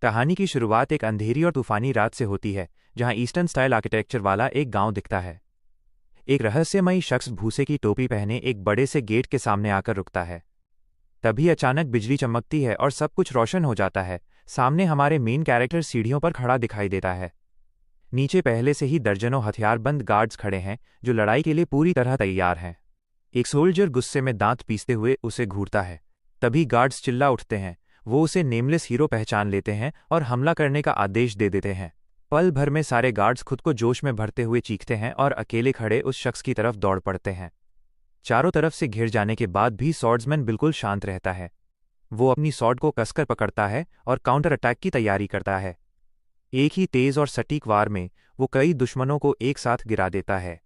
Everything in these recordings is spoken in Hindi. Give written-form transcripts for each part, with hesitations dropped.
कहानी की शुरुआत एक अंधेरी और तूफानी रात से होती है, जहां ईस्टर्न स्टाइल आर्किटेक्चर वाला एक गांव दिखता है। एक रहस्यमयी शख्स भूसे की टोपी पहने एक बड़े से गेट के सामने आकर रुकता है। तभी अचानक बिजली चमकती है और सब कुछ रोशन हो जाता है। सामने हमारे मेन कैरेक्टर सीढ़ियों पर खड़ा दिखाई देता है। नीचे पहले से ही दर्जनों हथियारबंद गार्ड्स खड़े हैं, जो लड़ाई के लिए पूरी तरह तैयार हैं। एक सोल्जर गुस्से में दांत पीसते हुए उसे घूरता है। तभी गार्ड्स चिल्ला उठते हैं। वो उसे नेमलेस हीरो पहचान लेते हैं और हमला करने का आदेश दे देते हैं। पल भर में सारे गार्ड्स खुद को जोश में भरते हुए चीखते हैं और अकेले खड़े उस शख्स की तरफ दौड़ पड़ते हैं। चारों तरफ से घिर जाने के बाद भी स्वॉर्ड्समैन बिल्कुल शांत रहता है। वो अपनी स्वॉर्ड को कसकर पकड़ता है और काउंटर अटैक की तैयारी करता है। एक ही तेज और सटीक वार में वो कई दुश्मनों को एक साथ गिरा देता है।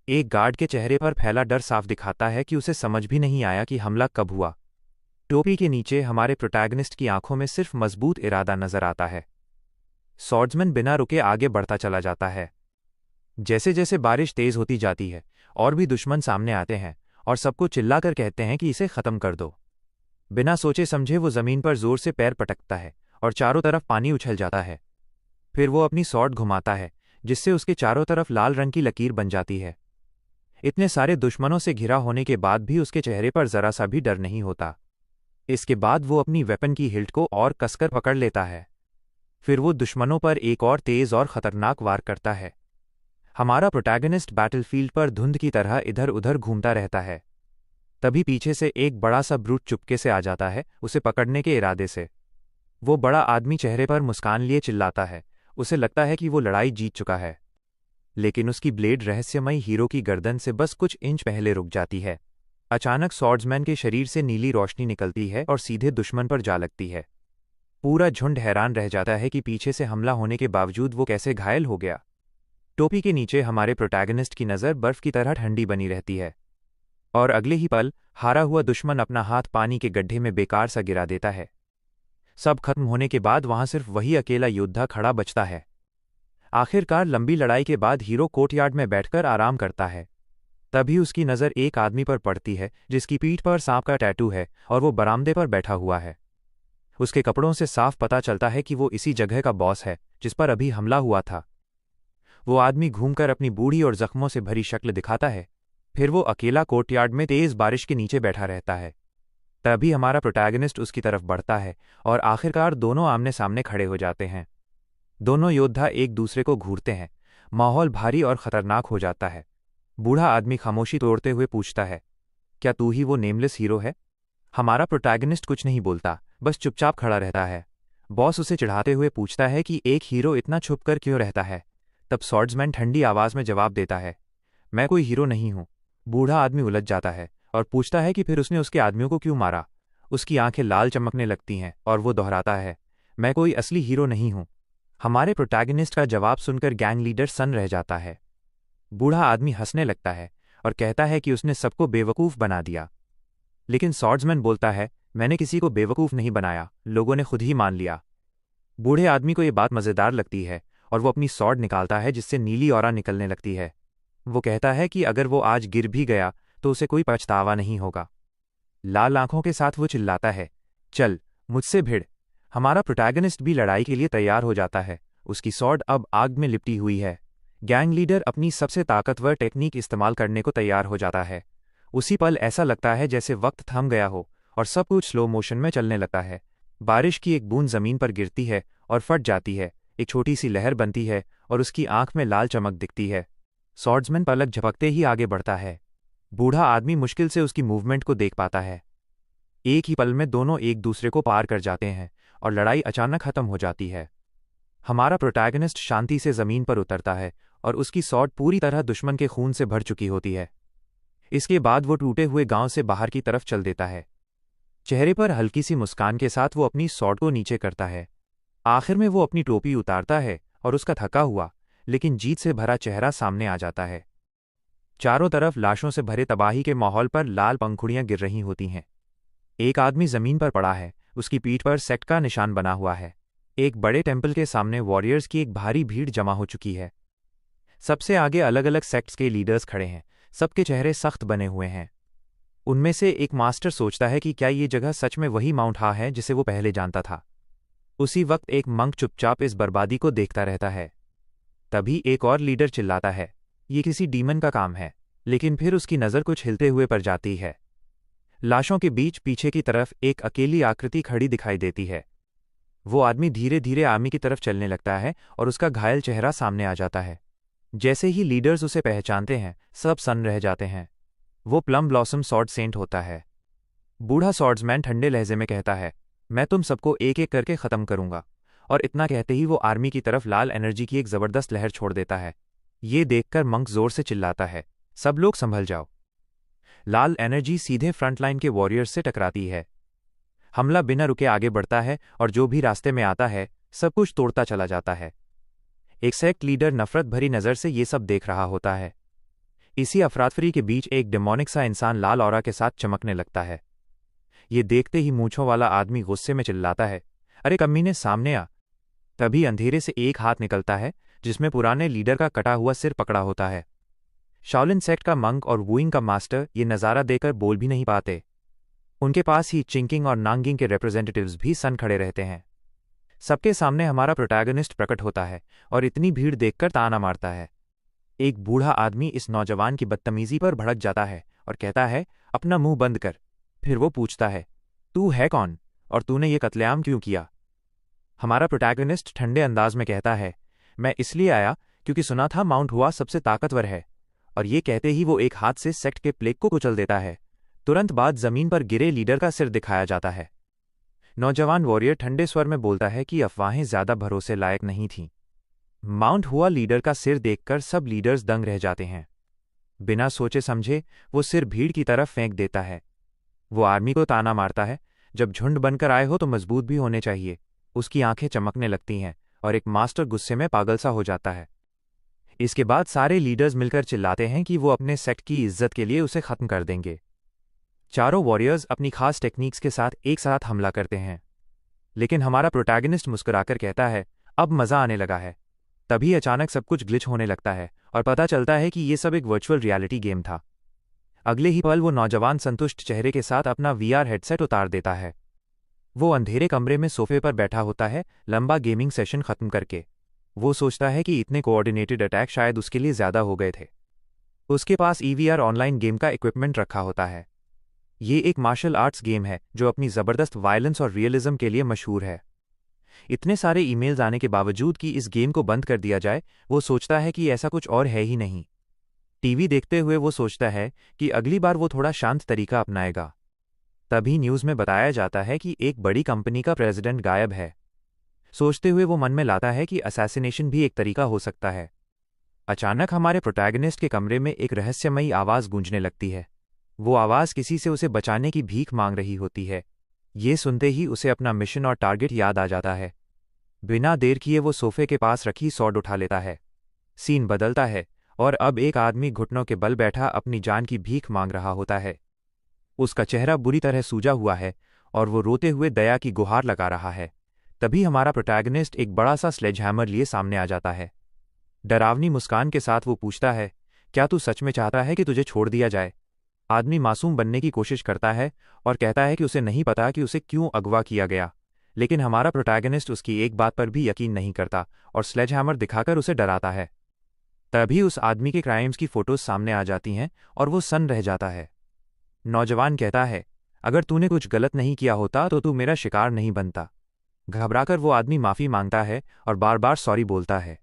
एक गार्ड के चेहरे पर फैला डर साफ दिखाता है कि उसे समझ भी नहीं आया कि हमला कब हुआ। टोपी के नीचे हमारे प्रोटैगनिस्ट की आंखों में सिर्फ मजबूत इरादा नजर आता है। स्वॉर्ड्समैन बिना रुके आगे बढ़ता चला जाता है। जैसे जैसे बारिश तेज होती जाती है और भी दुश्मन सामने आते हैं और सबको चिल्लाकर कहते हैं कि इसे खत्म कर दो। बिना सोचे समझे वो जमीन पर जोर से पैर पटकता है और चारों तरफ पानी उछल जाता है। फिर वो अपनी स्वॉर्ड घुमाता है, जिससे उसके चारों तरफ लाल रंग की लकीर बन जाती है। इतने सारे दुश्मनों से घिरा होने के बाद भी उसके चेहरे पर जरा सा भी डर नहीं होता। इसके बाद वो अपनी वेपन की हिल्ट को और कसकर पकड़ लेता है। फिर वो दुश्मनों पर एक और तेज और खतरनाक वार करता है। हमारा प्रोटैगनिस्ट बैटलफील्ड पर धुंध की तरह इधर उधर घूमता रहता है। तभी पीछे से एक बड़ा सा ब्रूट चुपके से आ जाता है, उसे पकड़ने के इरादे से। वो बड़ा आदमी चेहरे पर मुस्कान लिए चिल्लाता है। उसे लगता है कि वो लड़ाई जीत चुका है, लेकिन उसकी ब्लेड रहस्यमयी हीरो की गर्दन से बस कुछ इंच पहले रुक जाती है। अचानक स्वॉर्ड्समैन के शरीर से नीली रोशनी निकलती है और सीधे दुश्मन पर जा लगती है। पूरा झुंड हैरान रह जाता है कि पीछे से हमला होने के बावजूद वो कैसे घायल हो गया। टोपी के नीचे हमारे प्रोटैगनिस्ट की नज़र बर्फ की तरह ठंडी बनी रहती है और अगले ही पल हारा हुआ दुश्मन अपना हाथ पानी के गड्ढे में बेकार सा गिरा देता है। सब खत्म होने के बाद वहां सिर्फ वही अकेला योद्धा खड़ा बचता है। आखिरकार लंबी लड़ाई के बाद हीरो कोर्टयार्ड में बैठकर आराम करता है। तभी उसकी नज़र एक आदमी पर पड़ती है, जिसकी पीठ पर सांप का टैटू है और वो बरामदे पर बैठा हुआ है। उसके कपड़ों से साफ पता चलता है कि वो इसी जगह का बॉस है जिस पर अभी हमला हुआ था। वो आदमी घूमकर अपनी बूढ़ी और जख्मों से भरी शक्ल दिखाता है। फिर वो अकेला कोर्टयार्ड में तेज बारिश के नीचे बैठा रहता है। तभी हमारा प्रोटैगनिस्ट उसकी तरफ बढ़ता है और आखिरकार दोनों आमने सामने खड़े हो जाते हैं। दोनों योद्धा एक दूसरे को घूरते हैं। माहौल भारी और खतरनाक हो जाता है। बूढ़ा आदमी खामोशी तोड़ते हुए पूछता है, क्या तू ही वो नेमलेस हीरो है? हमारा प्रोटैगनिस्ट कुछ नहीं बोलता, बस चुपचाप खड़ा रहता है। बॉस उसे चिढ़ाते हुए पूछता है कि एक हीरो इतना छुप कर क्यों रहता है। तब स्वॉर्ड्समैन ठंडी आवाज में जवाब देता है, मैं कोई हीरो नहीं हूं। बूढ़ा आदमी उलझ जाता है और पूछता है कि फिर उसने उसके आदमियों को क्यों मारा। उसकी आंखें लाल चमकने लगती हैं और वो दोहराता है, मैं कोई असली हीरो नहीं हूं। हमारे प्रोटैगनिस्ट का जवाब सुनकर गैंग लीडर सन्न रह जाता है। बूढ़ा आदमी हंसने लगता है और कहता है कि उसने सबको बेवकूफ़ बना दिया। लेकिन स्वॉर्ड्समैन बोलता है, मैंने किसी को बेवकूफ़ नहीं बनाया, लोगों ने खुद ही मान लिया। बूढ़े आदमी को ये बात मज़ेदार लगती है और वो अपनी स्वॉर्ड निकालता है, जिससे नीली ऑरा निकलने लगती है। वो कहता है कि अगर वो आज गिर भी गया तो उसे कोई पछतावा नहीं होगा। लाल आंखों के साथ वो चिल्लाता है, चल मुझसे भिड़। हमारा प्रोटैगनिस्ट भी लड़ाई के लिए तैयार हो जाता है। उसकी स्वॉर्ड अब आग में लिपटी हुई है। गैंग लीडर अपनी सबसे ताकतवर टेक्निक इस्तेमाल करने को तैयार हो जाता है। उसी पल ऐसा लगता है जैसे वक्त थम गया हो और सब कुछ स्लो मोशन में चलने लगता है। बारिश की एक बूंद जमीन पर गिरती है और फट जाती है। एक छोटी सी लहर बनती है और उसकी आंख में लाल चमक दिखती है। स्वॉर्ड्समैन पलक झपकते ही आगे बढ़ता है। बूढ़ा आदमी मुश्किल से उसकी मूवमेंट को देख पाता है। एक ही पल में दोनों एक दूसरे को पार कर जाते हैं और लड़ाई अचानक खत्म हो जाती है। हमारा प्रोटैगनिस्ट शांति से जमीन पर उतरता है और उसकी स्वॉर्ड पूरी तरह दुश्मन के खून से भर चुकी होती है। इसके बाद वो टूटे हुए गांव से बाहर की तरफ चल देता है। चेहरे पर हल्की सी मुस्कान के साथ वो अपनी स्वॉर्ड को नीचे करता है। आखिर में वो अपनी टोपी उतारता है और उसका थका हुआ लेकिन जीत से भरा चेहरा सामने आ जाता है। चारों तरफ लाशों से भरे तबाही के माहौल पर लाल पंखुड़ियां गिर रही होती हैं। एक आदमी जमीन पर पड़ा है, उसकी पीठ पर सेक्ट का निशान बना हुआ है। एक बड़े टेंपल के सामने वॉरियर्स की एक भारी भीड़ जमा हो चुकी है। सबसे आगे अलग अलग सेक्ट्स के लीडर्स खड़े हैं। सबके चेहरे सख्त बने हुए हैं। उनमें से एक मास्टर सोचता है कि क्या ये जगह सच में वही माउंट हा है जिसे वो पहले जानता था। उसी वक्त एक मंक चुपचाप इस बर्बादी को देखता रहता है। तभी एक और लीडर चिल्लाता है, ये किसी डीमन का काम है। लेकिन फिर उसकी नज़र कुछ हिलते हुए पर जाती है। लाशों के बीच पीछे की तरफ एक अकेली आकृति खड़ी दिखाई देती है। वो आदमी धीरे धीरे आर्मी की तरफ चलने लगता है और उसका घायल चेहरा सामने आ जाता है। जैसे ही लीडर्स उसे पहचानते हैं, सब सन्न रह जाते हैं। वो प्लम ब्लॉसम सॉर्ड सेंट होता है। बूढ़ा सॉर्ड्समैन ठंडे लहजे में कहता है, मैं तुम सबको एक एक करके ख़त्म करूंगा। और इतना कहते ही वो आर्मी की तरफ लाल एनर्जी की एक ज़बरदस्त लहर छोड़ देता है। ये देखकर मंक जोर से चिल्लाता है, सब लोग संभल जाओ। लाल एनर्जी सीधे फ्रंटलाइन के वॉरियर्स से टकराती है। हमला बिना रुके आगे बढ़ता है और जो भी रास्ते में आता है सब कुछ तोड़ता चला जाता है। एक सेक्ट लीडर नफरत भरी नज़र से ये सब देख रहा होता है। इसी अफरातफरी के बीच एक डेमोनिक सा इंसान लाल ऑरा के साथ चमकने लगता है। ये देखते ही मूंछों वाला आदमी गुस्से में चिल्लाता है, अरे कमीने सामने आ। तभी अंधेरे से एक हाथ निकलता है जिसमें पुराने लीडर का कटा हुआ सिर पकड़ा होता है। शाओलिन सेक्ट का मंक और वुइंग का मास्टर ये नज़ारा देकर बोल भी नहीं पाते। उनके पास ही चिंकिंग और नांगिंग के रिप्रेजेंटेटिव्स भी सन खड़े रहते हैं। सबके सामने हमारा प्रोटैगनिस्ट प्रकट होता है और इतनी भीड़ देखकर ताना मारता है। एक बूढ़ा आदमी इस नौजवान की बदतमीजी पर भड़क जाता है और कहता है, अपना मुंह बंद कर। फिर वो पूछता है, तू है कौन और तूने ये कत्लेआम क्यों किया? हमारा प्रोटैगनिस्ट ठंडे अंदाज में कहता है, मैं इसलिए आया क्योंकि सुना था माउंट हुआ सबसे ताकतवर है। और ये कहते ही वो एक हाथ से सेक्ट के प्लेग को कुचल देता है। तुरंत बाद जमीन पर गिरे लीडर का सिर दिखाया जाता है। नौजवान वॉरियर ठंडे स्वर में बोलता है कि अफवाहें ज्यादा भरोसे लायक नहीं थीं। माउंट हुआ लीडर का सिर देखकर सब लीडर्स दंग रह जाते हैं। बिना सोचे समझे वो सिर भीड़ की तरफ फेंक देता है। वो आर्मी को ताना मारता है, जब झुंड बनकर आए हो तो मजबूत भी होने चाहिए। उसकी आंखें चमकने लगती हैं और एक मास्टर गुस्से में पागल सा हो जाता है। इसके बाद सारे लीडर्स मिलकर चिल्लाते हैं कि वो अपने सेक्ट की इज्जत के लिए उसे खत्म कर देंगे। चारों वॉरियर्स अपनी खास टेक्निक्स के साथ एक साथ हमला करते हैं। लेकिन हमारा प्रोटैगनिस्ट मुस्कुराकर कहता है, अब मजा आने लगा है। तभी अचानक सब कुछ ग्लिच होने लगता है और पता चलता है कि ये सब एक वर्चुअल रियलिटी गेम था। अगले ही पल वो नौजवान संतुष्ट चेहरे के साथ अपना वीआर हेडसेट उतार देता है। वो अंधेरे कमरे में सोफे पर बैठा होता है, लंबा गेमिंग सेशन खत्म करके। वो सोचता है कि इतने कोऑर्डिनेटेड अटैक शायद उसके लिए ज्यादा हो गए थे। उसके पास ईवीआर ऑनलाइन गेम का इक्विपमेंट रखा होता है। ये एक मार्शल आर्ट्स गेम है जो अपनी ज़बरदस्त वायलेंस और रियलिज्म के लिए मशहूर है। इतने सारे ईमेल्स आने के बावजूद कि इस गेम को बंद कर दिया जाए, वो सोचता है कि ऐसा कुछ और है ही नहीं। टीवी देखते हुए वो सोचता है कि अगली बार वो थोड़ा शांत तरीका अपनाएगा। तभी न्यूज़ में बताया जाता है कि एक बड़ी कंपनी का प्रेसिडेंट गायब है। सोचते हुए वो मन में लाता है कि असैसिनेशन भी एक तरीका हो सकता है। अचानक हमारे प्रोटैगनिस्ट के कमरे में एक रहस्यमयी आवाज़ गूंजने लगती है। वो आवाज़ किसी से उसे बचाने की भीख मांग रही होती है। ये सुनते ही उसे अपना मिशन और टारगेट याद आ जाता है। बिना देर किए वो सोफे के पास रखी सॉर्ड उठा लेता है। सीन बदलता है और अब एक आदमी घुटनों के बल बैठा अपनी जान की भीख मांग रहा होता है। उसका चेहरा बुरी तरह सूजा हुआ है और वो रोते हुए दया की गुहार लगा रहा है। तभी हमारा प्रोटैगनिस्ट एक बड़ा सा स्लेजहैमर लिए सामने आ जाता है। डरावनी मुस्कान के साथ वो पूछता है, क्या तू सच में चाहता है कि तुझे छोड़ दिया जाए? आदमी मासूम बनने की कोशिश करता है और कहता है कि उसे नहीं पता कि उसे क्यों अगवा किया गया। लेकिन हमारा प्रोटैगनिस्ट उसकी एक बात पर भी यकीन नहीं करता और स्लेजहैमर दिखाकर उसे डराता है। तभी उस आदमी के क्राइम्स की फोटोज सामने आ जाती हैं और वो सन्न रह जाता है। नौजवान कहता है, अगर तूने कुछ गलत नहीं किया होता तो तू मेरा शिकार नहीं बनता। घबराकर वो आदमी माफ़ी मांगता है और बार बार सॉरी बोलता है।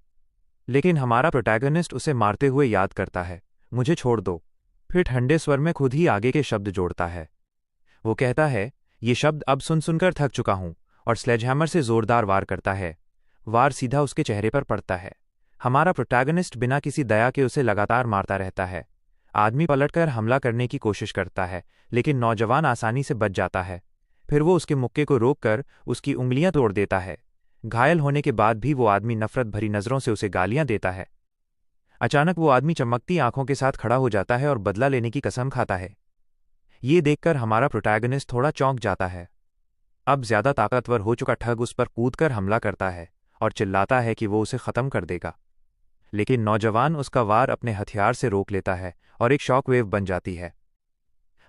लेकिन हमारा प्रोटैगनिस्ट उसे मारते हुए याद करता है, मुझे छोड़ दो। फिर ठंडे स्वर में खुद ही आगे के शब्द जोड़ता है। वो कहता है, ये शब्द अब सुन सुनकर थक चुका हूं, और स्लेजहैमर से जोरदार वार करता है। वार सीधा उसके चेहरे पर पड़ता है। हमारा प्रोटैगनिस्ट बिना किसी दया के उसे लगातार मारता रहता है। आदमी पलटकर हमला करने की कोशिश करता है, लेकिन नौजवान आसानी से बच जाता है। फिर वो उसके मुक्के को रोककर उसकी उंगलियां तोड़ देता है। घायल होने के बाद भी वो आदमी नफरत भरी नज़रों से उसे गालियां देता है। अचानक वो आदमी चमकती आंखों के साथ खड़ा हो जाता है और बदला लेने की कसम खाता है। ये देखकर हमारा प्रोटैगनिस्ट थोड़ा चौंक जाता है। अब ज्यादा ताकतवर हो चुका ठग उस पर कूदकर हमला करता है और चिल्लाता है कि वो उसे खत्म कर देगा। लेकिन नौजवान उसका वार अपने हथियार से रोक लेता है और एक शॉकवेव बन जाती है।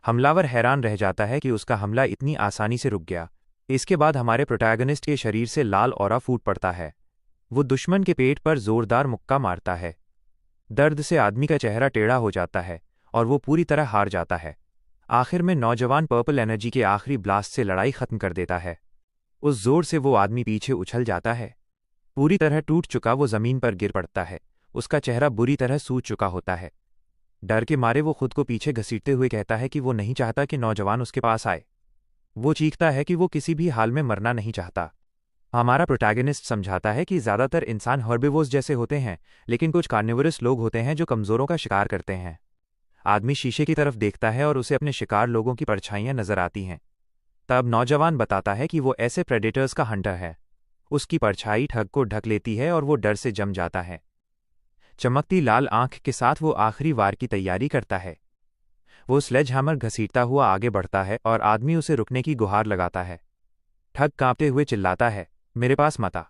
हमलावर हैरान रह जाता है कि उसका हमला इतनी आसानी से रुक गया। इसके बाद हमारे प्रोटैगनिस्ट के शरीर से लाल ऑरा फूट पड़ता है। वो दुश्मन के पेट पर जोरदार मुक्का मारता है। दर्द से आदमी का चेहरा टेढ़ा हो जाता है और वो पूरी तरह हार जाता है। आखिर में नौजवान पर्पल एनर्जी के आखिरी ब्लास्ट से लड़ाई खत्म कर देता है। उस जोर से वो आदमी पीछे उछल जाता है। पूरी तरह टूट चुका वो जमीन पर गिर पड़ता है। उसका चेहरा बुरी तरह सूज चुका होता है। डर के मारे वो खुद को पीछे घसीटते हुए कहता है कि वो नहीं चाहता कि नौजवान उसके पास आए। वो चीखता है कि वो किसी भी हाल में मरना नहीं चाहता। हमारा प्रोटैगनिस्ट समझाता है कि ज़्यादातर इंसान हर्बिवोर्स जैसे होते हैं, लेकिन कुछ कार्निवोरस लोग होते हैं जो कमज़ोरों का शिकार करते हैं। आदमी शीशे की तरफ देखता है और उसे अपने शिकार लोगों की परछाइयां नजर आती हैं। तब नौजवान बताता है कि वो ऐसे प्रेडेटर्स का हंटर है। उसकी परछाई ठग को ढक लेती है और वो डर से जम जाता है। चमकती लाल आंख के साथ वो आखिरी वार की तैयारी करता है। वो स्लेज हैमर घसीटता हुआ आगे बढ़ता है और आदमी उसे रुकने की गुहार लगाता है। ठग कांपते हुए चिल्लाता है, मेरे पास मत आ।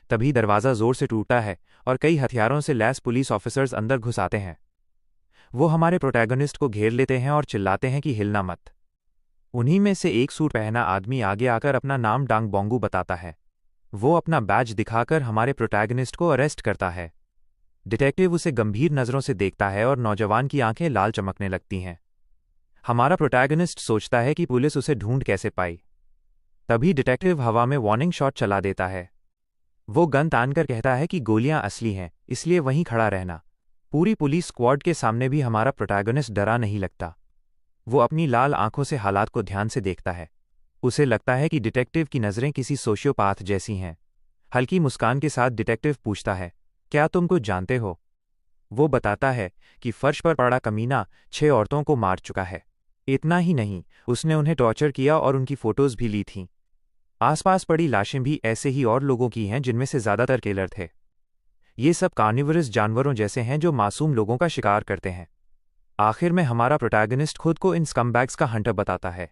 तभी दरवाज़ा जोर से टूटता है और कई हथियारों से लैस पुलिस ऑफिसर्स अंदर घुस आते हैं। वो हमारे प्रोटैगनिस्ट को घेर लेते हैं और चिल्लाते हैं कि हिलना मत। उन्हीं में से एक सूट पहना आदमी आगे आकर अपना नाम डांग बोंगू बताता है। वो अपना बैज दिखाकर हमारे प्रोटैगनिस्ट को अरेस्ट करता है। डिटेक्टिव उसे गंभीर नज़रों से देखता है और नौजवान की आंखें लाल चमकने लगती हैं। हमारा प्रोटैगनिस्ट सोचता है कि पुलिस उसे ढूंढ कैसे पाई। तभी डिटेक्टिव हवा में वार्निंग शॉट चला देता है। वो गन तानकर कहता है कि गोलियां असली हैं, इसलिए वहीं खड़ा रहना। पूरी पुलिस स्क्वाड के सामने भी हमारा प्रोटैगनिस्ट डरा नहीं लगता। वो अपनी लाल आंखों से हालात को ध्यान से देखता है। उसे लगता है कि डिटेक्टिव की नज़रें किसी सोशियोपाथ जैसी हैं। हल्की मुस्कान के साथ डिटेक्टिव पूछता है, क्या तुम कुछ जानते हो? वो बताता है कि फर्श पर पड़ा कमीना 6 औरतों को मार चुका है। इतना ही नहीं, उसने उन्हें टॉर्चर किया और उनकी फोटोज भी ली थीं। आसपास पड़ी लाशें भी ऐसे ही और लोगों की हैं जिनमें से ज़्यादातर किलर थे। ये सब कार्निवरस जानवरों जैसे हैं जो मासूम लोगों का शिकार करते हैं। आखिर में हमारा प्रोटैगनिस्ट खुद को इन स्कमबैग्स का हंटर बताता है।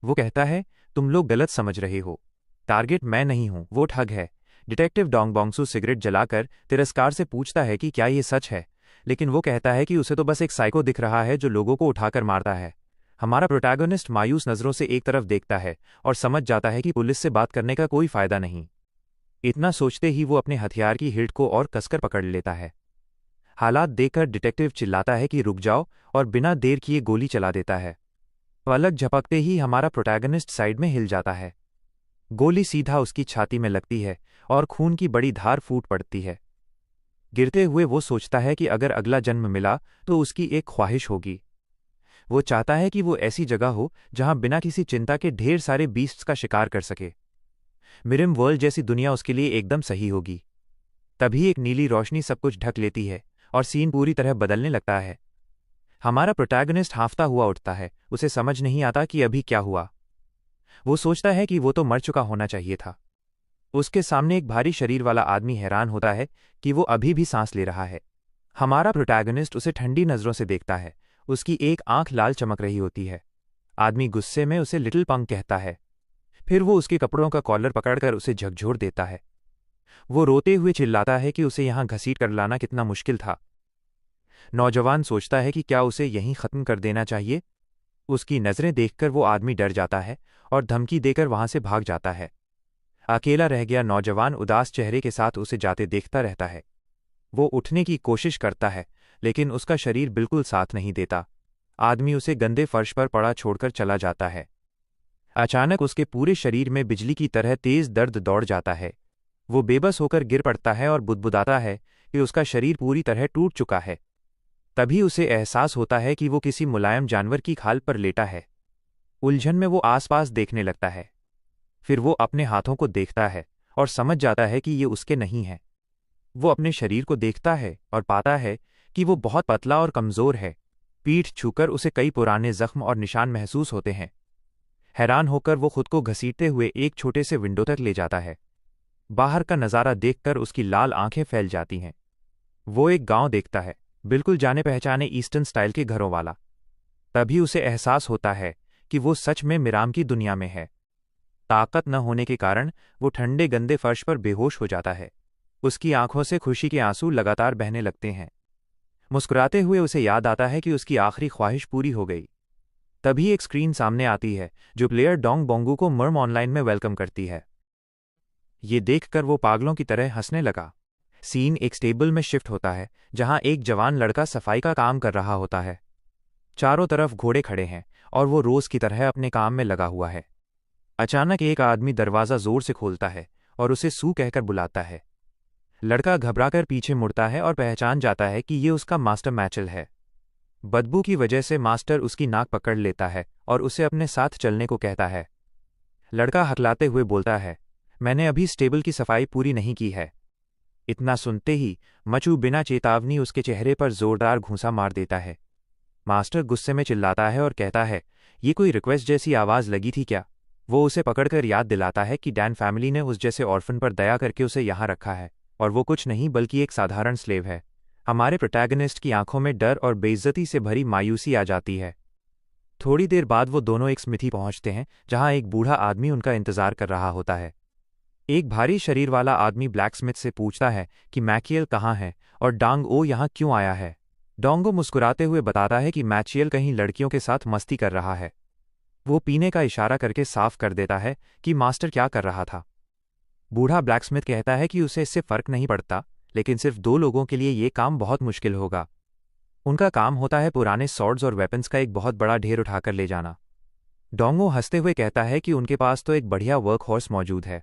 वो कहता है, तुम लोग गलत समझ रहे हो। टारगेट मैं नहीं हूं, वो ठग है। डिटेक्टिव डोंग बोंगसू सिगरेट जलाकर तिरस्कार से पूछता है कि क्या ये सच है, लेकिन वो कहता है कि उसे तो बस एक साइको दिख रहा है जो लोगों को उठाकर मारता है। हमारा प्रोटैगनिस्ट मायूस नज़रों से एक तरफ देखता है और समझ जाता है कि पुलिस से बात करने का कोई फायदा नहीं। इतना सोचते ही वो अपने हथियार की हिट को और कसकर पकड़ लेता है। हालात देखकर डिटेक्टिव चिल्लाता है कि रुक जाओ और बिना देर किए गोली चला देता है। पलक झपकते ही हमारा प्रोटैगनिस्ट साइड में हिल जाता है। गोली सीधा उसकी छाती में लगती है और खून की बड़ी धार फूट पड़ती है। गिरते हुए वो सोचता है कि अगर अगला जन्म मिला तो उसकी एक ख्वाहिश होगी। वो चाहता है कि वो ऐसी जगह हो जहां बिना किसी चिंता के ढेर सारे बीस्ट्स का शिकार कर सके। मिरम वर्ल्ड जैसी दुनिया उसके लिए एकदम सही होगी। तभी एक नीली रोशनी सब कुछ ढक लेती है और सीन पूरी तरह बदलने लगता है। हमारा प्रोटैगनिस्ट हांफता हुआ उठता है। उसे समझ नहीं आता कि अभी क्या हुआ। वो सोचता है कि वो तो मर चुका होना चाहिए था। उसके सामने एक भारी शरीर वाला आदमी हैरान होता है कि वो अभी भी सांस ले रहा है। हमारा प्रोटैगनिस्ट उसे ठंडी नज़रों से देखता है। उसकी एक आंख लाल चमक रही होती है। आदमी गुस्से में उसे लिटिल पंक कहता है। फिर वो उसके कपड़ों का कॉलर पकड़कर उसे झकझोर देता है। वो रोते हुए चिल्लाता है कि उसे यहां घसीट कर लाना कितना मुश्किल था। नौजवान सोचता है कि क्या उसे यहीं खत्म कर देना चाहिए। उसकी नज़रें देखकर वो आदमी डर जाता है और धमकी देकर वहां से भाग जाता है। अकेला रह गया नौजवान उदास चेहरे के साथ उसे जाते देखता रहता है। वो उठने की कोशिश करता है, लेकिन उसका शरीर बिल्कुल साथ नहीं देता। आदमी उसे गंदे फर्श पर पड़ा छोड़कर चला जाता है। अचानक उसके पूरे शरीर में बिजली की तरह तेज दर्द दौड़ जाता है। वो बेबस होकर गिर पड़ता है और बुदबुदाता है कि उसका शरीर पूरी तरह टूट चुका है। तभी उसे एहसास होता है कि वो किसी मुलायम जानवर की खाल पर लेटा है। उलझन में वो आसपास देखने लगता है। फिर वो अपने हाथों को देखता है और समझ जाता है कि ये उसके नहीं हैं। वो अपने शरीर को देखता है और पाता है कि वो बहुत पतला और कमज़ोर है। पीठ छूकर उसे कई पुराने जख्म और निशान महसूस होते हैं। हैरान होकर वो खुद को घसीटते हुए एक छोटे से विंडो तक ले जाता है। बाहर का नज़ारा देखकर उसकी लाल आंखें फैल जाती हैं। वो एक गांव देखता है, बिल्कुल जाने पहचाने ईस्टर्न स्टाइल के घरों वाला। तभी उसे एहसास होता है कि वो सच में मिराम की दुनिया में है। ताकत न होने के कारण वो ठंडे गंदे फर्श पर बेहोश हो जाता है। उसकी आंखों से खुशी के आंसू लगातार बहने लगते हैं। मुस्कुराते हुए उसे याद आता है कि उसकी आखिरी ख्वाहिश पूरी हो गई। तभी एक स्क्रीन सामने आती है जो प्लेयर डोंग बोंगू को मर्म ऑनलाइन में वेलकम करती है। ये देखकर वो पागलों की तरह हंसने लगा। सीन एक स्टेबल में शिफ्ट होता है जहां एक जवान लड़का सफाई का काम कर रहा होता है। चारों तरफ घोड़े खड़े हैं और वो रोज की तरह अपने काम में लगा हुआ है। अचानक एक आदमी दरवाज़ा जोर से खोलता है और उसे सू कहकर बुलाता है। लड़का घबराकर पीछे मुड़ता है और पहचान जाता है कि ये उसका मास्टर मैचल है। बदबू की वजह से मास्टर उसकी नाक पकड़ लेता है और उसे अपने साथ चलने को कहता है। लड़का हकलाते हुए बोलता है, मैंने अभी स्टेबल की सफाई पूरी नहीं की है। इतना सुनते ही मचू बिना चेतावनी उसके चेहरे पर जोरदार घूंसा मार देता है। मास्टर गुस्से में चिल्लाता है और कहता है, ये कोई रिक्वेस्ट जैसी आवाज़ लगी थी क्या? वो उसे पकड़कर याद दिलाता है कि डैन फैमिली ने उस जैसे ऑर्फन पर दया करके उसे यहाँ रखा है और वो कुछ नहीं बल्कि एक साधारण स्लेव है। हमारे प्रोटैगनिस्ट की आंखों में डर और बेइज्जती से भरी मायूसी आ जाती है। थोड़ी देर बाद वो दोनों एक स्मिथी पहुंचते हैं जहां एक बूढ़ा आदमी उनका इंतजार कर रहा होता है। एक भारी शरीर वाला आदमी ब्लैकस्मिथ से पूछता है कि मैकियल कहाँ है और डांग ओ यहाँ क्यों आया है। डोंगो मुस्कुराते हुए बताता है कि मैचियल कहीं लड़कियों के साथ मस्ती कर रहा है। वो पीने का इशारा करके साफ कर देता है कि मास्टर क्या कर रहा था। बूढ़ा ब्लैकस्मिथ कहता है कि उसे इससे फर्क नहीं पड़ता, लेकिन सिर्फ 2 लोगों के लिए ये काम बहुत मुश्किल होगा। उनका काम होता है पुराने सॉर्ड्स और वेपन्स का एक बहुत बड़ा ढेर उठाकर ले जाना। डोंगो हंसते हुए कहता है कि उनके पास तो एक बढ़िया वर्क हॉर्स मौजूद है।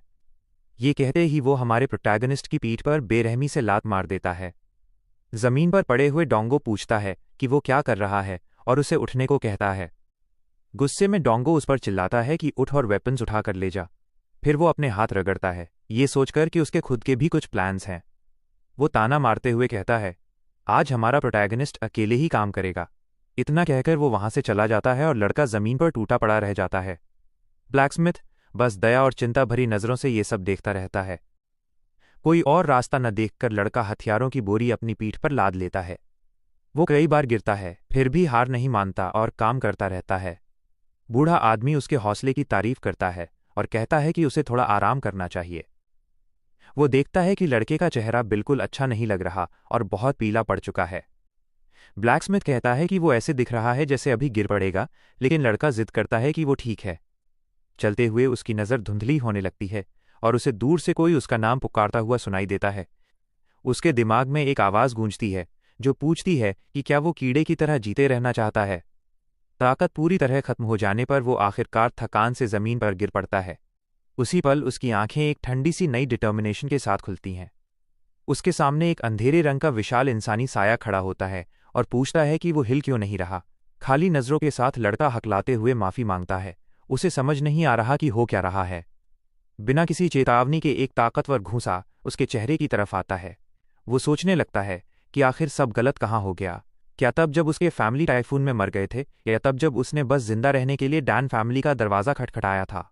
ये कहते ही वो हमारे प्रोटैगनिस्ट की पीठ पर बेरहमी से लात मार देता है। जमीन पर पड़े हुए डोंगो पूछता है कि वो क्या कर रहा है और उसे उठने को कहता है। गुस्से में डोंगो उस पर चिल्लाता है कि उठ और वेपन्स उठाकर ले जा। फिर वो अपने हाथ रगड़ता है, ये सोचकर कि उसके खुद के भी कुछ प्लान्स हैं। वो ताना मारते हुए कहता है, आज हमारा प्रोटैगनिस्ट अकेले ही काम करेगा। इतना कहकर वो वहां से चला जाता है और लड़का जमीन पर टूटा पड़ा रह जाता है। ब्लैकस्मिथ बस दया और चिंता भरी नजरों से ये सब देखता रहता है। कोई और रास्ता न देखकर लड़का हथियारों की बोरी अपनी पीठ पर लाद लेता है। वो कई बार गिरता है, फिर भी हार नहीं मानता और काम करता रहता है। बूढ़ा आदमी उसके हौसले की तारीफ करता है और कहता है कि उसे थोड़ा आराम करना चाहिए। वो देखता है कि लड़के का चेहरा बिल्कुल अच्छा नहीं लग रहा और बहुत पीला पड़ चुका है। ब्लैकस्मिथ कहता है कि वो ऐसे दिख रहा है जैसे अभी गिर पड़ेगा, लेकिन लड़का जिद करता है कि वो ठीक है। चलते हुए उसकी नज़र धुंधली होने लगती है और उसे दूर से कोई उसका नाम पुकारता हुआ सुनाई देता है। उसके दिमाग में एक आवाज़ गूंजती है जो पूछती है कि क्या वो कीड़े की तरह जीते रहना चाहता है। ताकत पूरी तरह खत्म हो जाने पर वो आखिरकार थकान से ज़मीन पर गिर पड़ता है। उसी पल उसकी आंखें एक ठंडी सी नई डिटर्मिनेशन के साथ खुलती हैं। उसके सामने एक अंधेरे रंग का विशाल इंसानी साया खड़ा होता है और पूछता है कि वो हिल क्यों नहीं रहा। खाली नज़रों के साथ लड़का हकलाते हुए माफ़ी मांगता है। उसे समझ नहीं आ रहा कि हो क्या रहा है। बिना किसी चेतावनी के एक ताकतवर घूंसा उसके चेहरे की तरफ आता है। वो सोचने लगता है कि आखिर सब गलत कहाँ हो गया। क्या तब जब उसके फैमिली टाइफून में मर गए थे, या तब जब उसने बस जिंदा रहने के लिए डैन फैमिली का दरवाज़ा खटखटाया था।